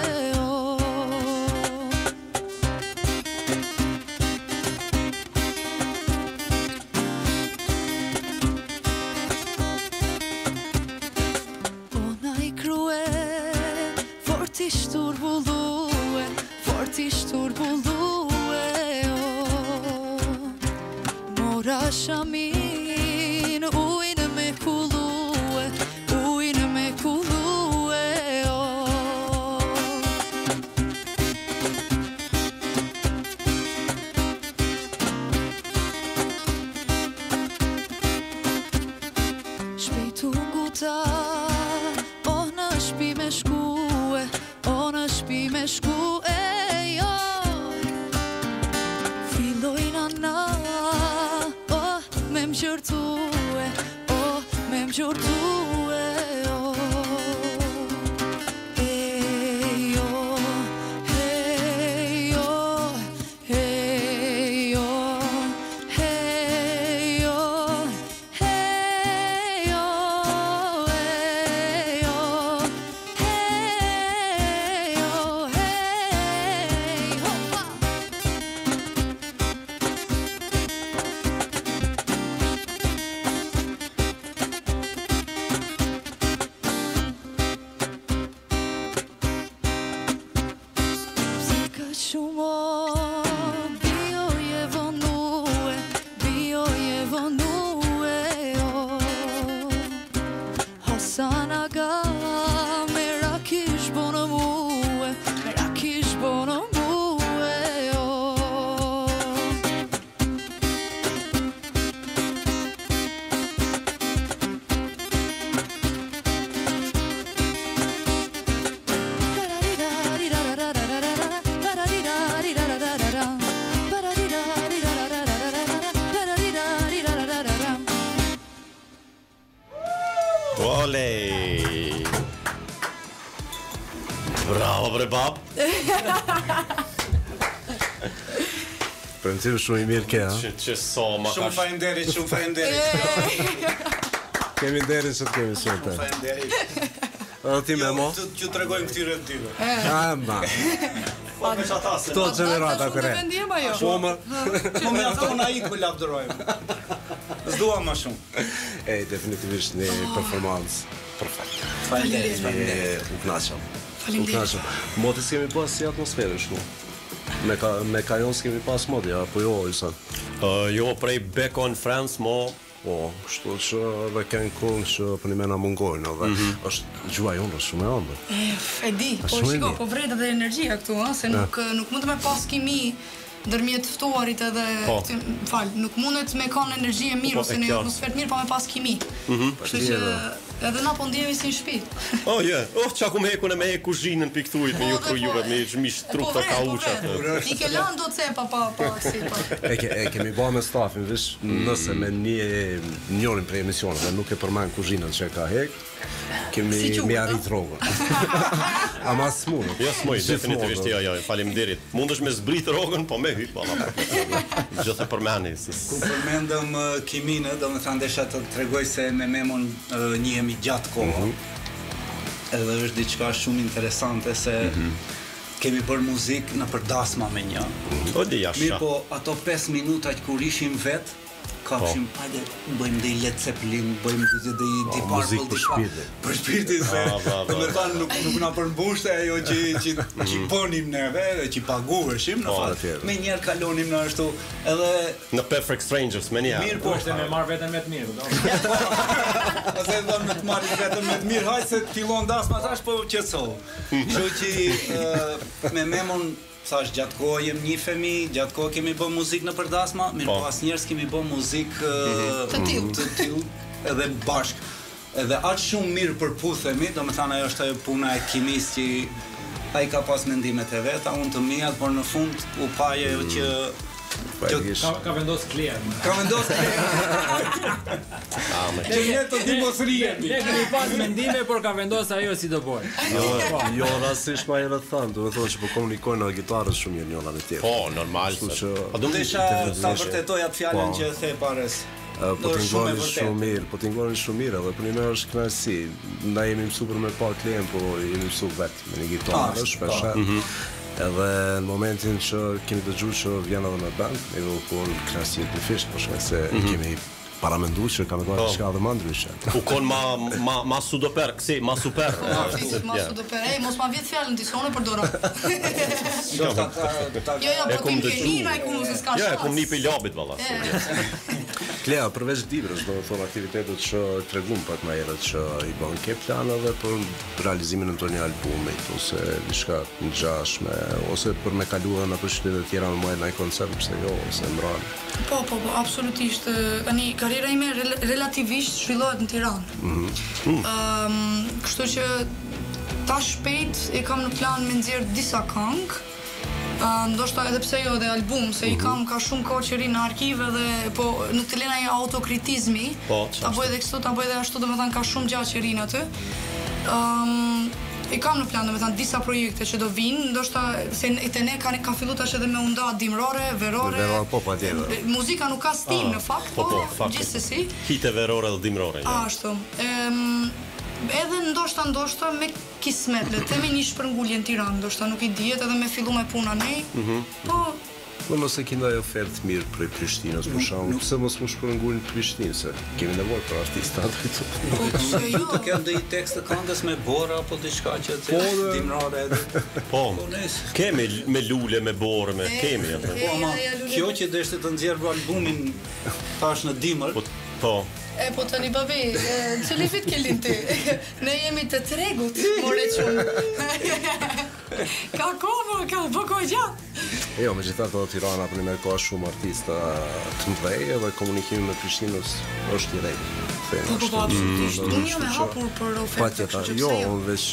Fortisht turbullue, Mora shamin, ujnë me kullue, Shpejtu nguta, në shpi me shkue, në shpi me shkue, Filloj nana, me m'gjërtue, me m'gjërtue, Sanaga, mera kish bonë muë, Olej! Bravo bre bab! Premtim shumë I mirë ke, ha? Që so ma ka... Shumë faleminderit. Kemi nderin që të kemi shumë të. Faleminderit. Edhe ti me mo? Që tregojmë këtyre të tyre. Ma. Këto gjenerata kërre. Shumë. Po mjafton ai ku lavdërojmë. S'dua më shumë. Definitivisht një performancë perfekt. Faleminderit. U knaqëm. Motis kemi pas si atmosferë shku. Me kajon s'kemi pas modi, apo jo, Ilsan? Jo, prej Back on France, mo... Kështu që dhe kënë kënë që për një mena mungojnë, dhe është gjua jonë shumë e ëndër. E di, po shiko, po vret edhe energjia këtu, se nuk mund të me pas kimi ndërmjet ftuarit edhe, nuk mundet me kanë energji e mirë ose një atmosferë mirë pa me pas kimi. Kështu që edhe na po ndjemi si në shtëpi. Qa ku me heku në me heku kuzhinën për këtujt me ju kryuve, me gjmish trup të kauqat. I ke lanë do të cepa pa sipa. Kemi ba me stafin, vish nëse me njërin prej emisionëve nuk e përmanë kuzhinën që ka hek, kemi mi arrit rogën. Ama s'mune. Jo s'moj, definitivisht jo, faleminderit. Mundesh me zbrit rogën, po me hyt, gjithë e përmeni. Ku përmendëm kimine, do me thënë desha të tregoj se me memon njihemi gjatë kohë. Edhe është diçka shumë interesante se kemi bërë muzikë në përdasma me një. Mirë po, ato 5 minuta që kur ishim vetë, kapshim, hajde, bëjmë dhe I Led Zeppelin, bëjmë dhe I Deep Purple, për shpirtin se, dhe me thanë nuk na përmbushte ajo që ponim neve, dhe që pagueshim, në fatë, me njerë kalonim në ashtu, edhe... Në Perfect Strangers, me njerë. Mirë po, është me marrë vetën me të mirë, Ase dhe me të marrë vetën me të mirë, hajtë se t'ilon dasma tash, po qëtësohë. Që që me memon, thash, gjatë kohë jem njifemi, gjatë kohë kemi bë muzikë në përdasma, mirë po as njerës kemi bë muzikë të tillë, edhe bashkë. Edhe aq shumë mirë përputhemi, do me thënë ajo është ajo puna e kimis që ai ka pas mendimet e veta, unë të mijat, por në fund u paje që ka vendos Klean. Ka vendos Klean. Ne të dimos rihemi. Ne kemi pas mendime, por ka vendos ajo si do bojë. Jo, rastisht ma herë të thanë, do me thonë që po komunikojnë në gitarës shumë mirë njëra në tjetër. Po, normal. Desha ta vërtetoj atë fjallën që the pares. Po t'ingoni shumë mirë, edhe për një është kënaqësi. Na jemi mësuar për me pa klient, po jemi mësuar vetë me një gitarë, shpesh. Edhe në momentin që kemi dëgjuar që vjen edhe me band, ne u kon kënaqësi të fish, por shkak se kemi paramendu që kam edhe diçka edhe më ndryshe. U kon ma sudoper, kësi, ma super. Ma sudoper, mos ma vjet fjalën ti sonë për dora. Jo, po ti keni ku mos s'ka shans. Jo, po nipi labit valla. Klea, përveç librës, do të thonë aktivitetet që tregum pak më herët që i bën ke plan edhe për realizimin e një albumi ose diçka të ngjashme ose për me kaluar në qytete të tjera me ndaj koncert, pse jo, ose mbran. Po, absolutisht. Tani karriera ime relativisht zhvillohet në Tiranë. Kështu që tash shpejt e kam në plan me nxjerr disa këngë. Ndoshta edhe pse jo dhe album, se i kam ka shumë kohë që ri në arkive dhe po në të lena i autokritizmi, ta bëj dhe kështu, ta bëj dhe ashtu, domethënë ka shumë gjatë që rinë aty. I kam në plan, domethënë disa projekte që do vinë, ndoshta se te ne ka filluar tash edhe me unda dimrore, verore. Po patjetër. Muzika nuk ka stil në fakt, po gjithsesi. Hite verore dhe dimrore. Ashtu. Edhe ndoshta me kismet, le të themi një shpërngulje në Tiranë, ndoshta nuk i dihet edhe me fillu me puna nej. Po mos e kemi ndaj ofertë mirë për Prishtinës, për shkakun, pse mos më shpërngulin në Prishtinë, se kemi nevojë për artistë këtu. Po kjo ndonjë tekst të këngës me borë apo diçka që të dimrore edhe. Po. Kemi me lule, me borë, me kemi atë. Po, ama kjo që deshte të nxjerrë albumin tash në dimër. Po. Po tani babi, cili vit ke lind ti? Ne jemi të tregut, more çun. Ka kohë, ka kohë gjatë. Jo, megjithatë Tirana për një ka shumë artistë të mëdhenj edhe komunikimi me Prishtinës është i rrejtë. Po, absolutisht. Unë jam e hapur për ofertë. Patjetër, jo, unë veç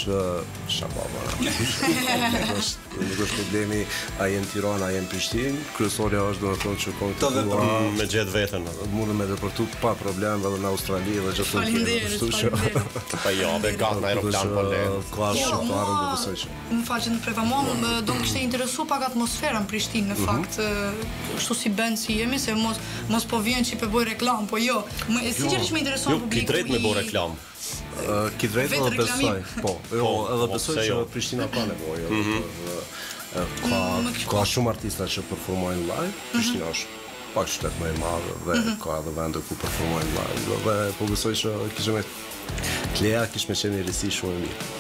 shababa. Nuk është problemi a jenë Tirana, a jenë Prishtinë, kryesorja është domethënë që kontaktuar me gjetë veten. Mundem me depërtu pa problem edhe në Australi dhe gjithë të tjerë. Pa jo, dhe gat në aeroplan po le. Ka shumë parë do besoj që. Më faqen në prevamon, do më kishte interesu pak atmosfera në Prishtinë në fakt, kështu si band si jemi, se mos po vjen që i bëj reklam, po jo. Sinqerisht më intereson publiku. Ki drejt me bëj reklam. Ki drejt edhe besoj. Po, jo, edhe besoj që Prishtina ka nevojë. Ka shumë artista që performojnë live, Prishtina është pak qytet më i madh dhe ka edhe vende ku performojnë live. Dhe po besoj që kishme Klea kishme qenë një risi shumë e mirë.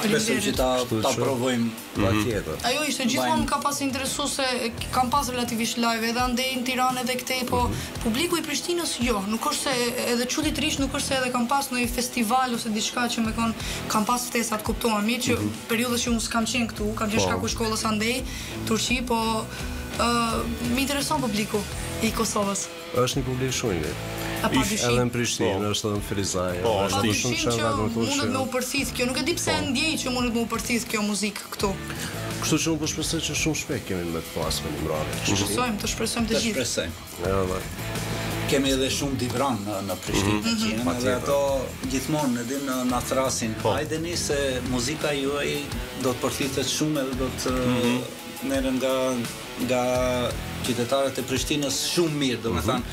Besoj që ta provojmë patjetër. Ajo ishte gjithmonë ka pas interesu se kam pas relativisht live edhe andej në Tiranë edhe këtej, po publiku i Prishtinës jo, nuk është se edhe çuditërisht nuk është se edhe kam pas në një festival ose diçka që më kam pas ftesat kuptohemi që periudhës që unë s'kam qenë këtu, kam qenë shkaku i shkollës andej Turqi, po më intereson publiku i Kosovës. Është një publik shumë i mirë. Edhe në Prishtinë, është edhe në Ferizaj. Po, është shumë që mundet me u përthith kjo, nuk e di pse ndjej që mundet me u përthith kjo muzikë këtu. Kështu që unë po shpresoj që shumë shpejt kemi me të pas me një mbrave. Të shpresojmë të gjithë. Kemi edhe shumë divran në Prishtinë, dhe ato gjithmonë na thrasin, hajdeni se muzika juaj do të përthithet shumë edhe do të merren nga qytetarët e Prishtinës shumë mirë, domethënë.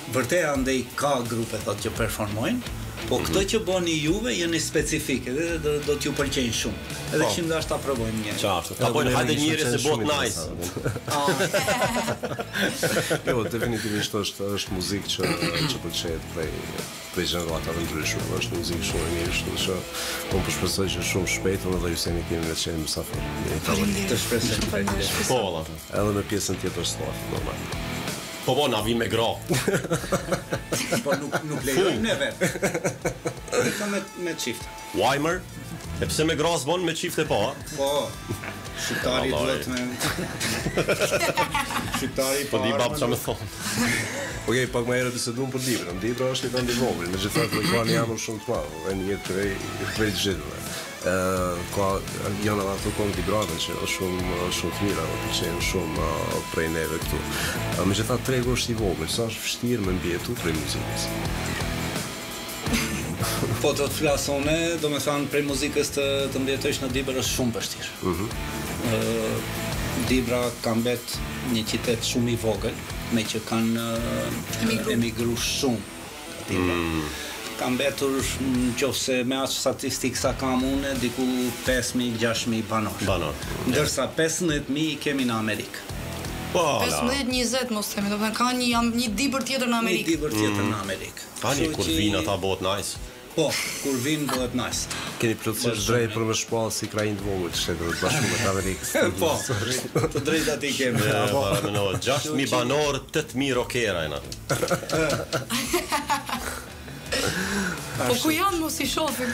Vërtet andej ka grupe thotë që performojnë, po këtë që bëni juve jeni specifike dhe do t'ju pëlqejnë shumë. Edhe kishim dashur ta provojmë një. Qartë. Ta bëjmë hajde njëri se bëhet nice. Jo, definitivisht është muzikë që pëlqejt prej gjeneratave ndryshme, është muzikë shumë e mirë, kështu që unë po shpresoj që shumë shpejt unë dhe Juseni kemi me të qenë mysafir. Të shpresoj. Po, valla. Edhe me pjesën tjetër staf, normal. Po, na vim me gra. Po nuk lejojmë neve. Vetëm me çift. Weimer? E pse me gra s'bon me çifte po? Po. Shqiptari duhet me Shqiptari po di bab çfarë më thon. Okej, pak më herët biseduam për librin. Libra është një vend i vogël, megjithatë plani jam shumë të madh, dhe një jetë prej gjithëve. Ka janë edhe ato këngë librave që është shumë të mira, pëlqejnë shumë prej neve këtu. Megjithatë tregu është i vogël, sa është vështirë me mbietu prej muzikës. Po të flas unë, domethënë prej muzikës të mbjetosh në Dibër është shumë vështirë. Dibra ka mbet një qytet shumë i vogël, me që kanë emigru shumë. Ka mbetur nëse me atë statistikë sa kam unë, diku 5.000-6.000 banor. Ndërsa 15.000 kemi në Amerikë. 15-20 mos themi, do të thënë ka një dibër tjetër në Amerikë. Një dibër tjetër në Amerikë. Tani kur vinë ata bëhet nice. Po, kur vinë bëhet nice. Keni plotësisht drejt për më shpall si krahin të vogël Shtetet Bashkuara të Amerikës. Po, të drejtat i kemi. 6.000 banor, 8.000 rockera janë aty. Po ku janë mos i shohim.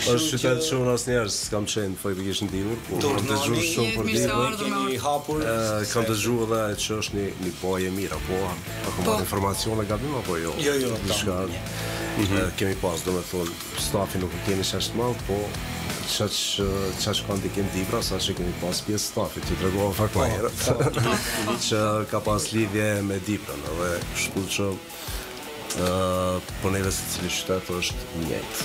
Është qytet shumë asnjëherë s'kam qenë faktikisht në dimër, por kam dëgjuar shumë për dimër. Kemi hapur. Kam dëgjuar edhe që është një bojë e mirë, apo informacione gabim apo jo? Jo. Kemi pas, domethënë, stafi nuk e kemi shashtë madh, po çaq kanë dikim dibra, sa që kemi pas pjesë stafit, që tregova fakt më herët. Që ka pas lidhje me diprën, edhe kështu që po neve se cili qytet është njëjtë.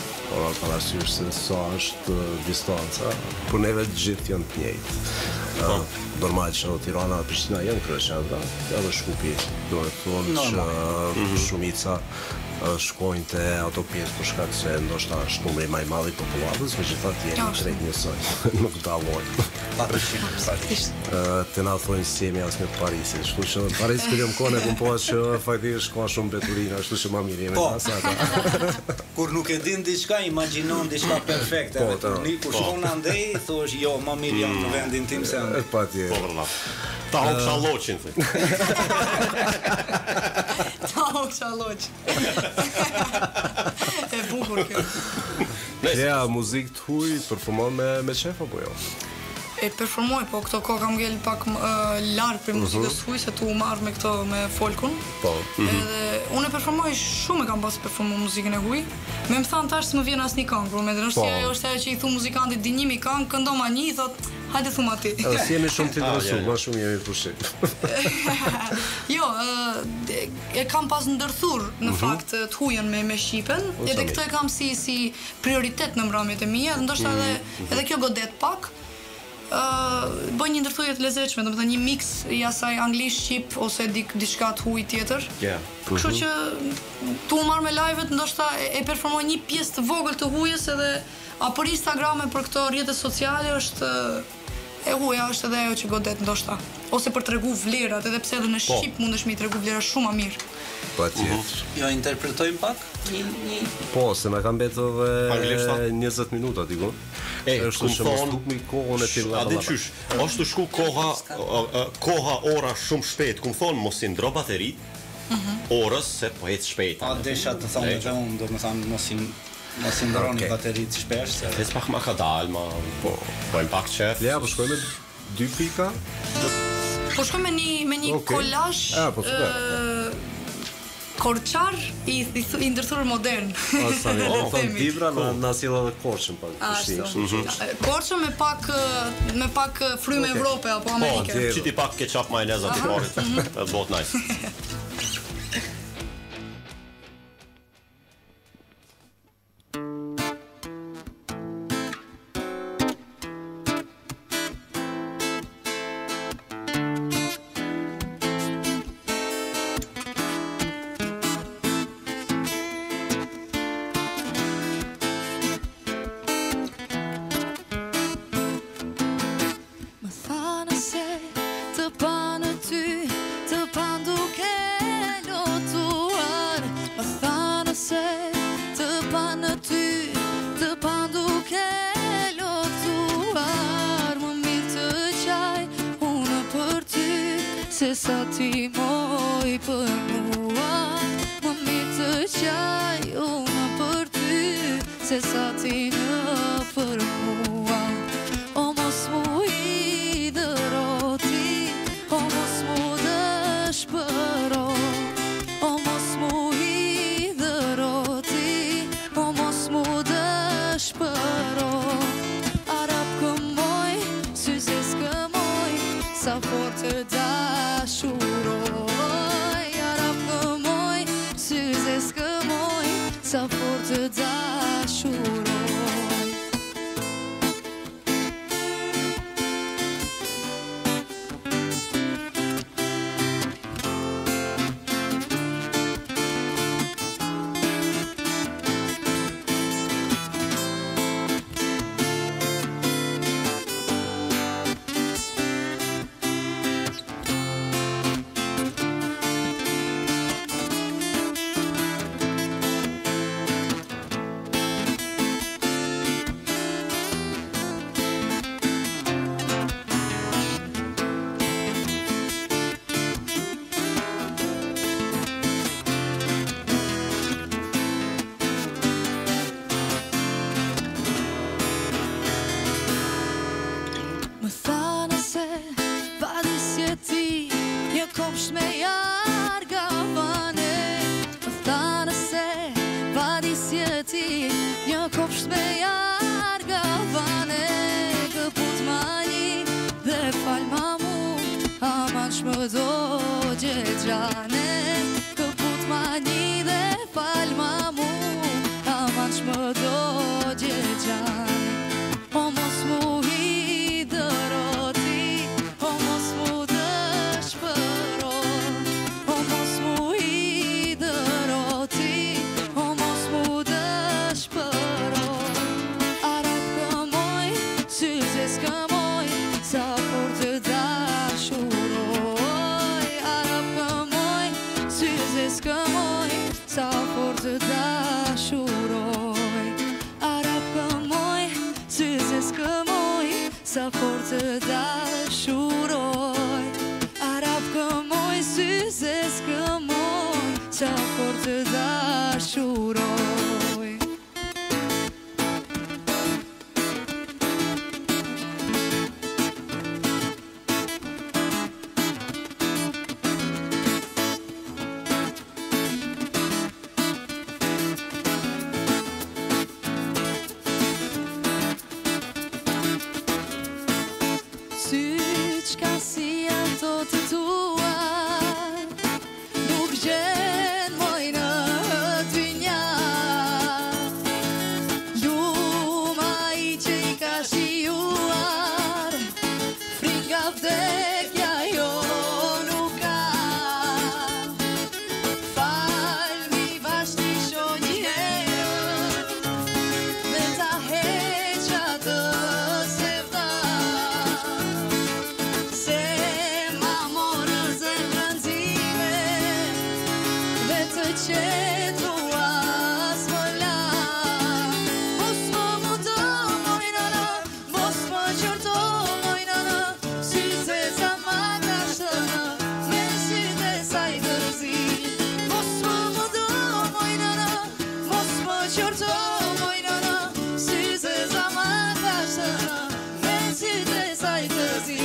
Parasysh se sa është distanca, po neve gjithë janë të njëjtë. Normal që Tirana dhe Prishtina janë kryeqendra, edhe Shkupi, do të thonë që shumica shkojnë te ato pjesë për shkak se ndoshta është numri më i madh i popullatës, megjithatë jemi drejt njësoj, nuk dallojnë. Të na thonë si jemi as në Parisit, kështu që në Paris kur jam kohën e kumpohet që faktikisht ka shumë mbeturina, kështu që më mirë jemi pas ata. Kur nuk e din diçka, imagjinon diçka perfekte. Kur shkon andej, thosh jo, më mirë jam në vendin tim se andej. Patjetër. Ta hoksha lloqin. Ta hoksha lloq. E bukur kjo. Ja, muzikë të huaj performon me qef apo jo? E performoj, po këto kohë kam ngel pak larg për muzikës huaj se tu marr me këto me folkun. Po. Edhe unë e performoj shumë, kam pas performuar muzikën e huaj. Më thon tash s'më vjen asnjë këngë, por mendoj se ajo është ajo që i thu muzikantit dinjimi këngë, këndon ma një, thot hajde thum aty. Si jemi shumë të interesuar, më shumë jemi pushim. Jo, e kam pas ndërthur në fakt të huajën me shqipen, edhe këtë e kam si prioritet në mbrëmjet e mia, ndoshta edhe kjo godet pak. Bëj një ndërthurje të lezetshme, domethënë një mix i asaj anglisht-shqip ose diçka të huaj tjetër. Kështu që tu marr me live-et, ndoshta e performoj një pjesë të vogël të huajës edhe për Instagram e për këto rrjete sociale është e huaja është edhe ajo që godet ndoshta. Ose për tregu vlerat, edhe pse edhe në shqip mundesh me I tregu vlera shumë më mirë. Patjetër. Jo interpretojmë pak një Po, se na ka mbetur edhe 20 minuta diku. Është shumë me kohën e tillë. A di çysh? Është shku koha ora shumë shpejt, kum thon mos I ndro baterit. Orës se po ec shpejt. A desha të thonë edhe unë, domethënë mos I ndroni bateritë shpesh se. Fes pak më ka dalë, po bëjmë pak qef. Ja, po shkojmë 2 pika. Po shkojmë me një kolazh. Korçar I ndërthurur modern. Thon Dibra na sill edhe Korçën pak. Korçën me pak frymë Evrope apo Amerike. Po, çiti pak ketchup majonez aty parit. Bot nice. Se sa ti moj për mua, më mirë të qaj unë për ty, se sa ti në për mua. O mos mu I dëro ti, o mos mu dëshpëro, o mos mu I dëro ti, o mos mu dëshpëro. Arap këmoj, syzes këmoj, sa fort të dashuroj, arap këmoj, syzes këmoj, sa fort të dashuroj. do gjegjane Këput ma një dhe fal ma mu Aman që më do gjegjane O mos mu hi dëroti O mos mu dëshpëro O mos mu hi dëroti O mos mu dëshpëro Arab këmoj, syze s'këmoj Sa kur të dashuroj Arab këmoj, syze s'këmoj Sa kur të dashuroj Arab këmoj, syze s'këmoj Sa kur të dashuroj Arab këmoj, syze s'këmoj Sa kur të dashuroj Qka si ato të tua Nuk gjen moj në dynja Luma I që I ka shijuar Frika vdekja jo nuk ka Fal mi vashti sho një herë Dhe ta heqa të sevda Se ma morë zemrën time Dhe të qetrua s'mëla Mos më mudo moj nana Mos më qërto moj nana Si zeza ma ka shtëna Me syte saj dërzi Mos më mudo moj nana Mos më qërto moj nana Si zeza ma ka shtëna Me syte saj dërzi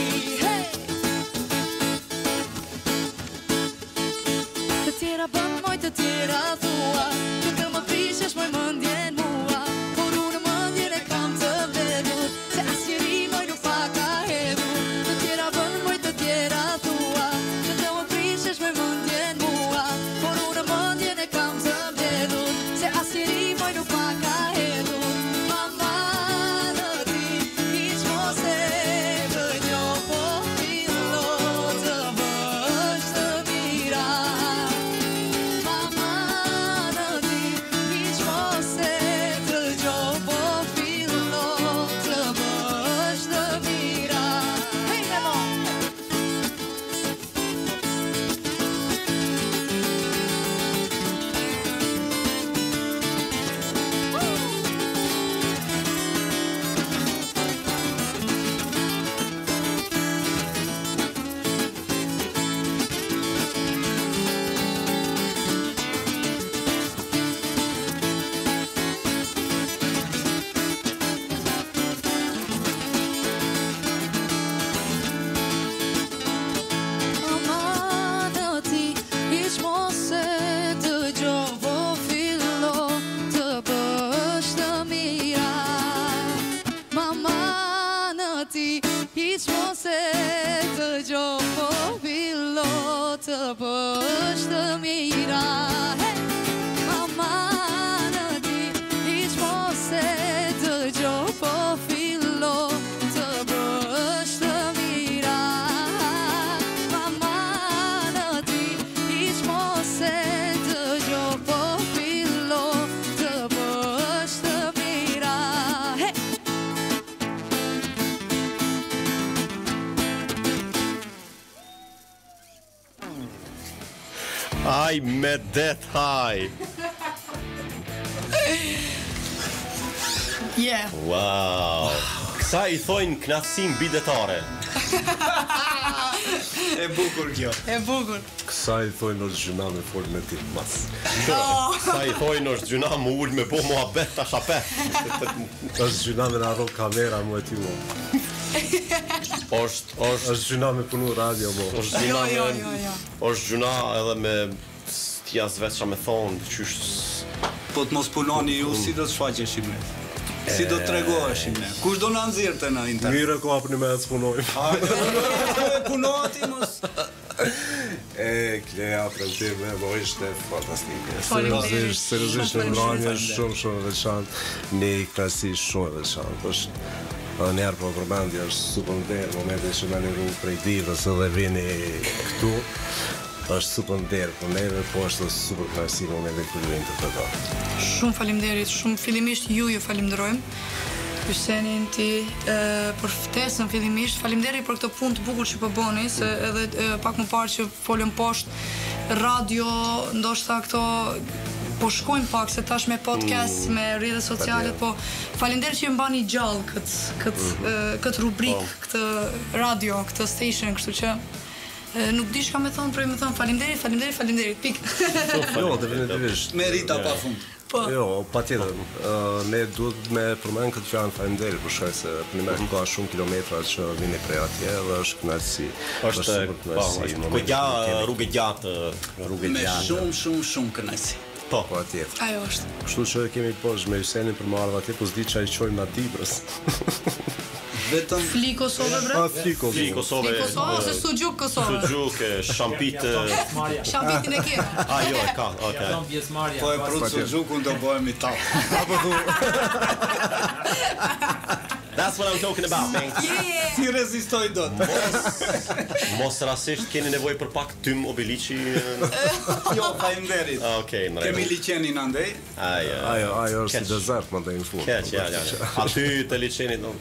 Të tjera bën moj të tjera thua Që të më prishesh moj mëndjen mua Por unë mëndjen e kam të vlerur Se asnjëri moj nuk pa ka hedhur Të tjera bën moj të tjera thua Që të më prishesh moj mëndjen mua Por unë mëndjen e kam të vlerur Se asnjëri moj nuk pa ka hedhur Mama në ti hiq mos e gënjo Po fillo të bësh të mira Mama në ti hiq mos e gënjo Po fillo të bësh të mira Hey, Lemon! Mama në ti hiq mos e dëgjo Po fillo të bësh të mira Mama në ti hiq mos e dëgjo Po fillo të bësh të mira Hey! Mama në ti hiq mos e dëgjo Po fillo të bësh të mira Mama në ti hiq mos e dëgjo Po fillo të bësh të mira Hey! Aj me det haj Yeah. Wow Kësa I thojnë knatësim bidetare E bukur kjo. E bukur. Kësa I thojnë është gjuna me folë me ti mas. Kësa I thojnë është gjuna më ullë me po mua bet ta shapet është gjuna me në arro kamera mu e ty mu. është gjuna me punu radio mu. është gjuna është gjuna edhe me tja zveqa me thonë qysh Po të mos punoni ju, si do të shfaqeshim ne? Si do të tregoheshim ne? Kush do na nxirrte në internet? Mire ko apë një me e të punojmë. Punoti mos... Kleja prezime, ishte fantastike. Faleminderit. Seriozisht në mbrëmje shumë veçantë, një klasi shumë veçantë. Është njerë po përmendja është super nder, momentin që në rrugë prej divës edhe vini këtu, është super nder për neve, po është super klasi momentin kur vini të këto. Shumë faleminderit, shumë fillimisht ju falenderojmë. Hyssenin ti për ftesën fillimisht, faleminderit për këtë punë të bukur që po bëni, se edhe pak më parë që folëm poshtë radio, ndoshta këto po shkojmë pak se tash me podcast, me rrjete sociale, po faleminderit që mbani gjallë këtë rubrikë, këtë radio, këtë station, kështu që nuk di çka më thon, por më thon faleminderit, pik. Jo, definitivisht. Merita pafund. Jo, patjetër. Ne duhet me përmend këtë fjalë faleminderit për shkak se në ka shumë kilometra që vini prej atje dhe është kënaqësi. Është rrugë gjatë. Me shumë kënaqësi. Po, patjetër. Ajo është. Kështu që kemi poshtë me Hyssenin për marrë atje, po s'di çaj çojmë na Dibrës. Vetëm Fli Kosovë bre? Fli Kosovë ose sugjuk Kosovë? Sugjuk, shampit... Shampitin e kjera. Jo, e ka, okej. po e prut sugjukun do bëhemi tap. Apo thu. That's what I'm talking about, man. Si rezistoj dot. Mos rasisht keni nevojë për pak tym obiliçi. Jo, faleminderit. Okej, në Kemi rregull. liçenin andej. Ajo është si desert më në fund. Keq, ja. Aty të liçenit, no.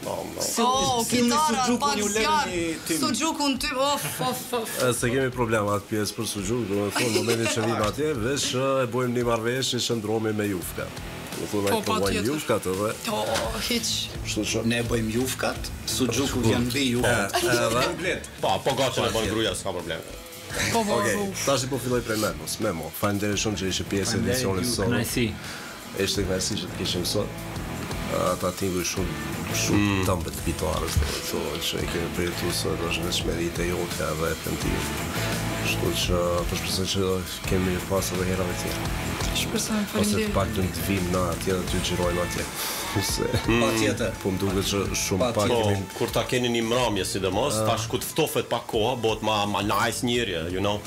Kitara, pak zjarë, sugjukun ty, of. Se kemi problem atë pjesë për sugjuk, do të thonë momentin që vim atje, veç e bojmë një marrëveshje që ndrohemi me Jufka. Do thonë ai po bojmë Jufkat edhe. Hiç. Kështu që Ne bëjmë jufkat, sugjuku vjen mbi jufkat. Komplet. Po gocën e bën gruaja, s'ka problem. Okej, tash po filloj prej Memo. Faleminderit shumë që ishe pjesë e edicionit sot. Kënaqësi. Ishte kënaqësi që të kishim sot. Ata tingull shumë tëmbët pitarës, do të thonë që i kemi përjetu sot, është veç merite jote dhe pentim. Kështu që po shpresoj që kemi pas edhe herave tjera. Shpresoj, Ose të faleminderit. paktën të vim na atje dhe të xhirojmë atje. Se Patjetër. po më duket që shumë pak Po, kemi kur ta keni një mramje sidomos, tash ku të ftofet pak koha, bëhet ma nice njëri, you know.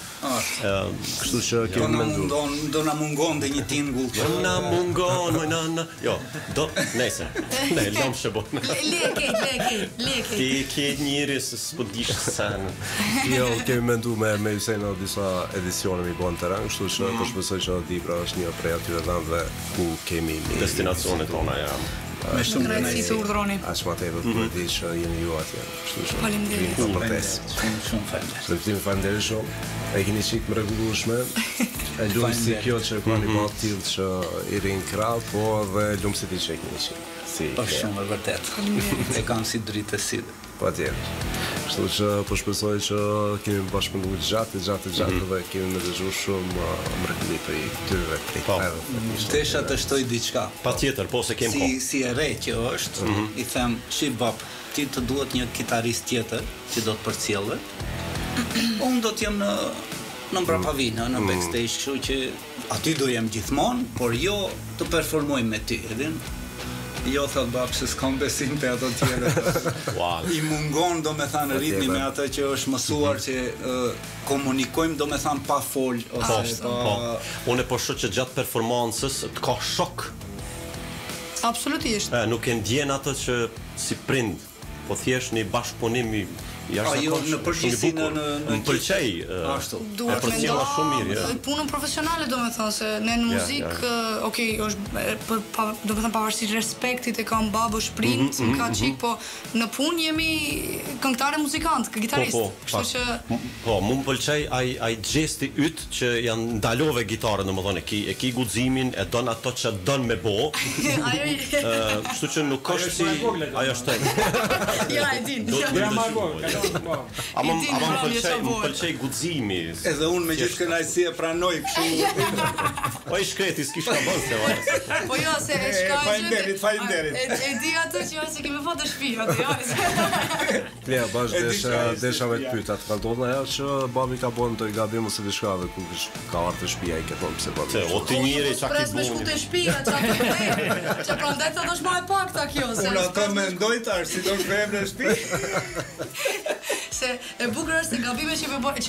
kështu që kemi menduar. Do na mungon dhe një tingull. Na mungon, na. Jo, do, nese. Ne, lëm shëbon. Le Ti ke njëri se s'po dish sen. Jo, kemi menduar me Hyssein në disa edicione mi bën terren, kështu që po shpresoj që Dibra është një prej atyre vendeve ku kemi Destinacionet tona janë. Me shumë Kënaqësi të urdhroni. Aq më tepër për di që jeni ju atje. Kështu që Faleminderit. vim pa përtes. Shumë faleminderit. Të faleminderit shumë. E keni qik më rregullueshme. E lumë si kjo që ka një botë tillë që i rinë krah, po dhe lumë si ti që e keni qik. Si Është shumë e vërtet. E kam si dritë e sidhe. patjetër. Kështu që po shpresoj që kemi bashkëpunduar gjatë dhe kemi më dëgjuar shumë mrekulli për këtyre pritave. Desha të shtoj diçka. Patjetër, po se kem kohë. Si e re që është, i them, "Shi bab, ti të duhet një kitarist tjetër që do të përcjellë. Unë do të jem në mbrapavina, në backstage, kështu që aty do jem gjithmonë, por jo të performoj me ty, edhin." Jo, thot bab, se s'kam besim te ato tjere. Wow. I mungon, do me thanë, ritmi me atë që është mësuar që komunikojmë, do me thanë, pa fol, ose pa... Unë po shoh që gjatë performancës të ka shok. Absolutisht. Nuk e ndjen atë që si prind, po thjesht një bashkëpunim i jashtëzakonshëm. Në përgjithësi më pëlqej. Ashtu. Duhet me përcjella shumë mirë. punën profesionale, do me thënë, se ne në muzikë, okej, është, do me thënë, pavarësisht respektit e kam babë, shprind, ka qik, po në punë jemi këngëtare muzikant, gitarist. Kështu që... Po, mu më pëlqej ai gjesti yt që janë ndalove gitarën, domethënë, e ki guximin, e don ato që don me bo. Kështu që nuk është si ajo është. Ja, e din. Ama më pëlqej guximi. Edhe unë me gjithë kënaqësi e pranoj kështu. Po i shkreti s'kish ka bën se vaje. Po jo, se e shkajgjë... Faleminderit. E di atë që ose kemi foto shtëpi atë, jo. Klea, bash desha me të pyet, atë ka ndodhur ajo që babi ka bën të gabim ose diçka dhe ku ka ardhur te shtëpia i ke thonë pse po. O ti njëri çka Pres me ki shku buni. te shtëpia, çka prandaj thotë është më e pakta kjo, se... Unë ato mendoj tash, si do shkojmë në shtëpi. se e bukur është se gabimet që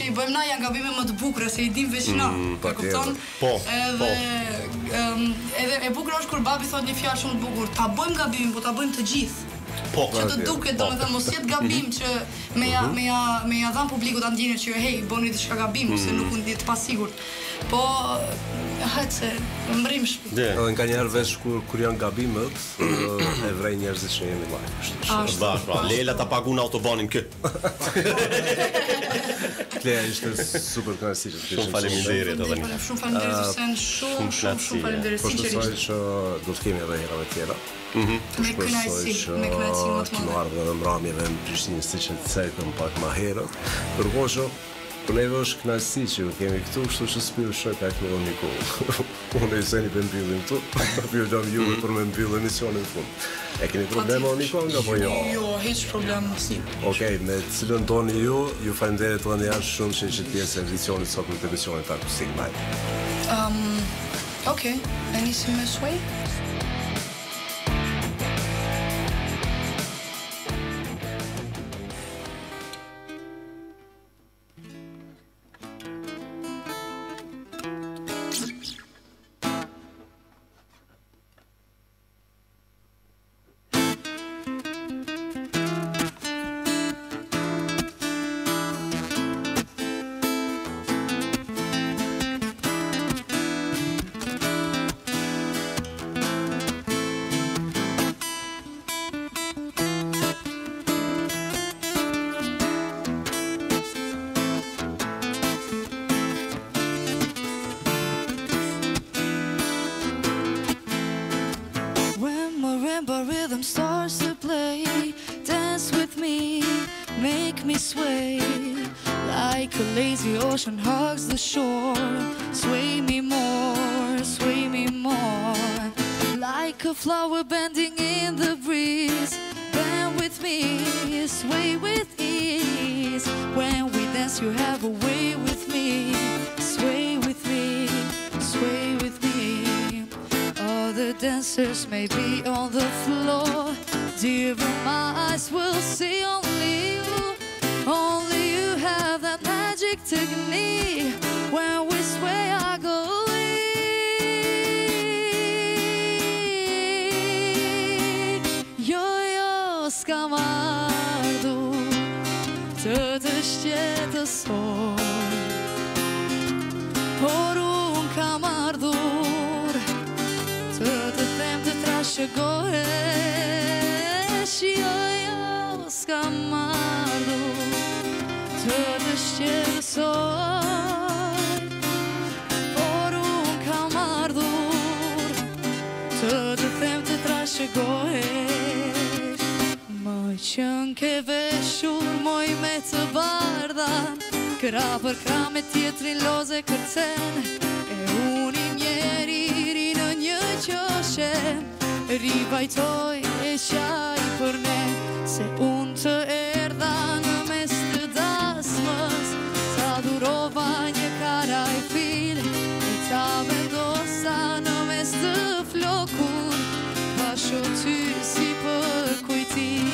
i bëjmë na janë gabime më të bukura se i dim veç na. E kupton? Po. Edhe e bukur është kur babi thot një fjalë shumë të bukur, ta bëjmë gabimin, po ta bëjmë të gjithë. Po, që të duket, domethënë mos jetë gabim që me ja dhan publikut ta ndjenin që hey, bëni diçka gabim ose nuk u ndihet pasigurt. Po hajse mbrim shpejt. Edhe nganjëherë vesh kur janë gabimet, e vrej njerëzit që jemi live, kështu. Pra, Lela ta pagun autobanin kë. Kleja ishte super kënaqësi. Shumë faleminderit edhe një. Shumë faleminderit sen, shumë faleminderit sinqerisht. Po shpresoj që do të kemi edhe herave tjera. Me kënaqësi më të madhe. Ardhe dhe mramjeve në Prishtinë siç e cekëm pak më herët. Përkohë për neve është kënaqësi që ju kemi këtu, kështu që s'piu shoj kaq më vonë Nikol. Unë e seni për mbyllim këtu, piu dam ju për me mbyll emisionin në fund. E keni probleme Nikol nga po jo? Jo, hiç problem si. Okej, me cilën doni ju faleminderit edhe janë shumë që ishit pjesë e edicionit sot në televizorin të Akustik Live. Okej, e nisim me Sway. Rhythm starts to play, dance with me, make me sway. Like a lazy ocean hugs the shore, sway me more, sway me more. Like a flower bending in the breeze, bend with me, sway with ease. When we dance you have a way with me, sway with me, sway with me. Other dancers may be on the floor, dear, but my eyes will see only you have that magic technique. When we sway I go weak. Jo s'kam ardhur të shqetësoj, por unë kam ardhur të them të trashëgohesh. Jo s'kam ardhur të shqetësoj, por unë kam ardhur të them të trashëgohesh. Më qënë ke veshur moj me të bardha, kra për kra me tjetrin loze kërcen, e unë i mjeri në një qoshe, rivajtoj e qaj për ne, se unë të erdha në mes të dasmës, ta durova një karaj fil, e ta vendosa në mes të flokur, pasho ty si për kujtim.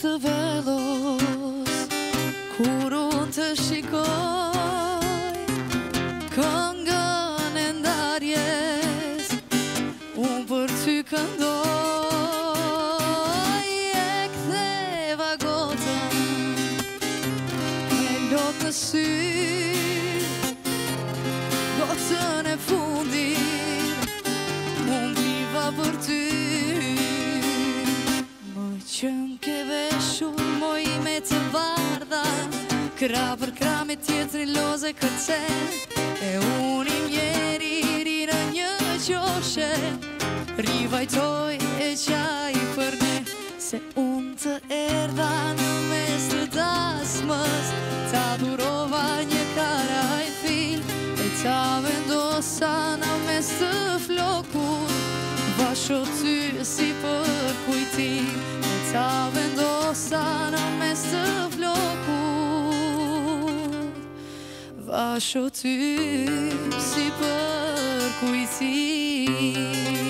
Të velos, kur unë të shikoj këngën e ndarjes, unë për ty këndoj. E ktheva gotën me lot në sy, gotën e fundit unë bliva për ty. Qënë ke veshur moj me të bardha, kra për kra me tjetrin loze kërcen, e unë i mjeri në një qoshe, rivajtoj e qaj për ne, se unë të erdha në mes të dasmës, ta duroj ta vendosa në mes të flokut, vasho ty si për kujtim, ta vendosa në mes të flokut, vasho ty si për kujtim.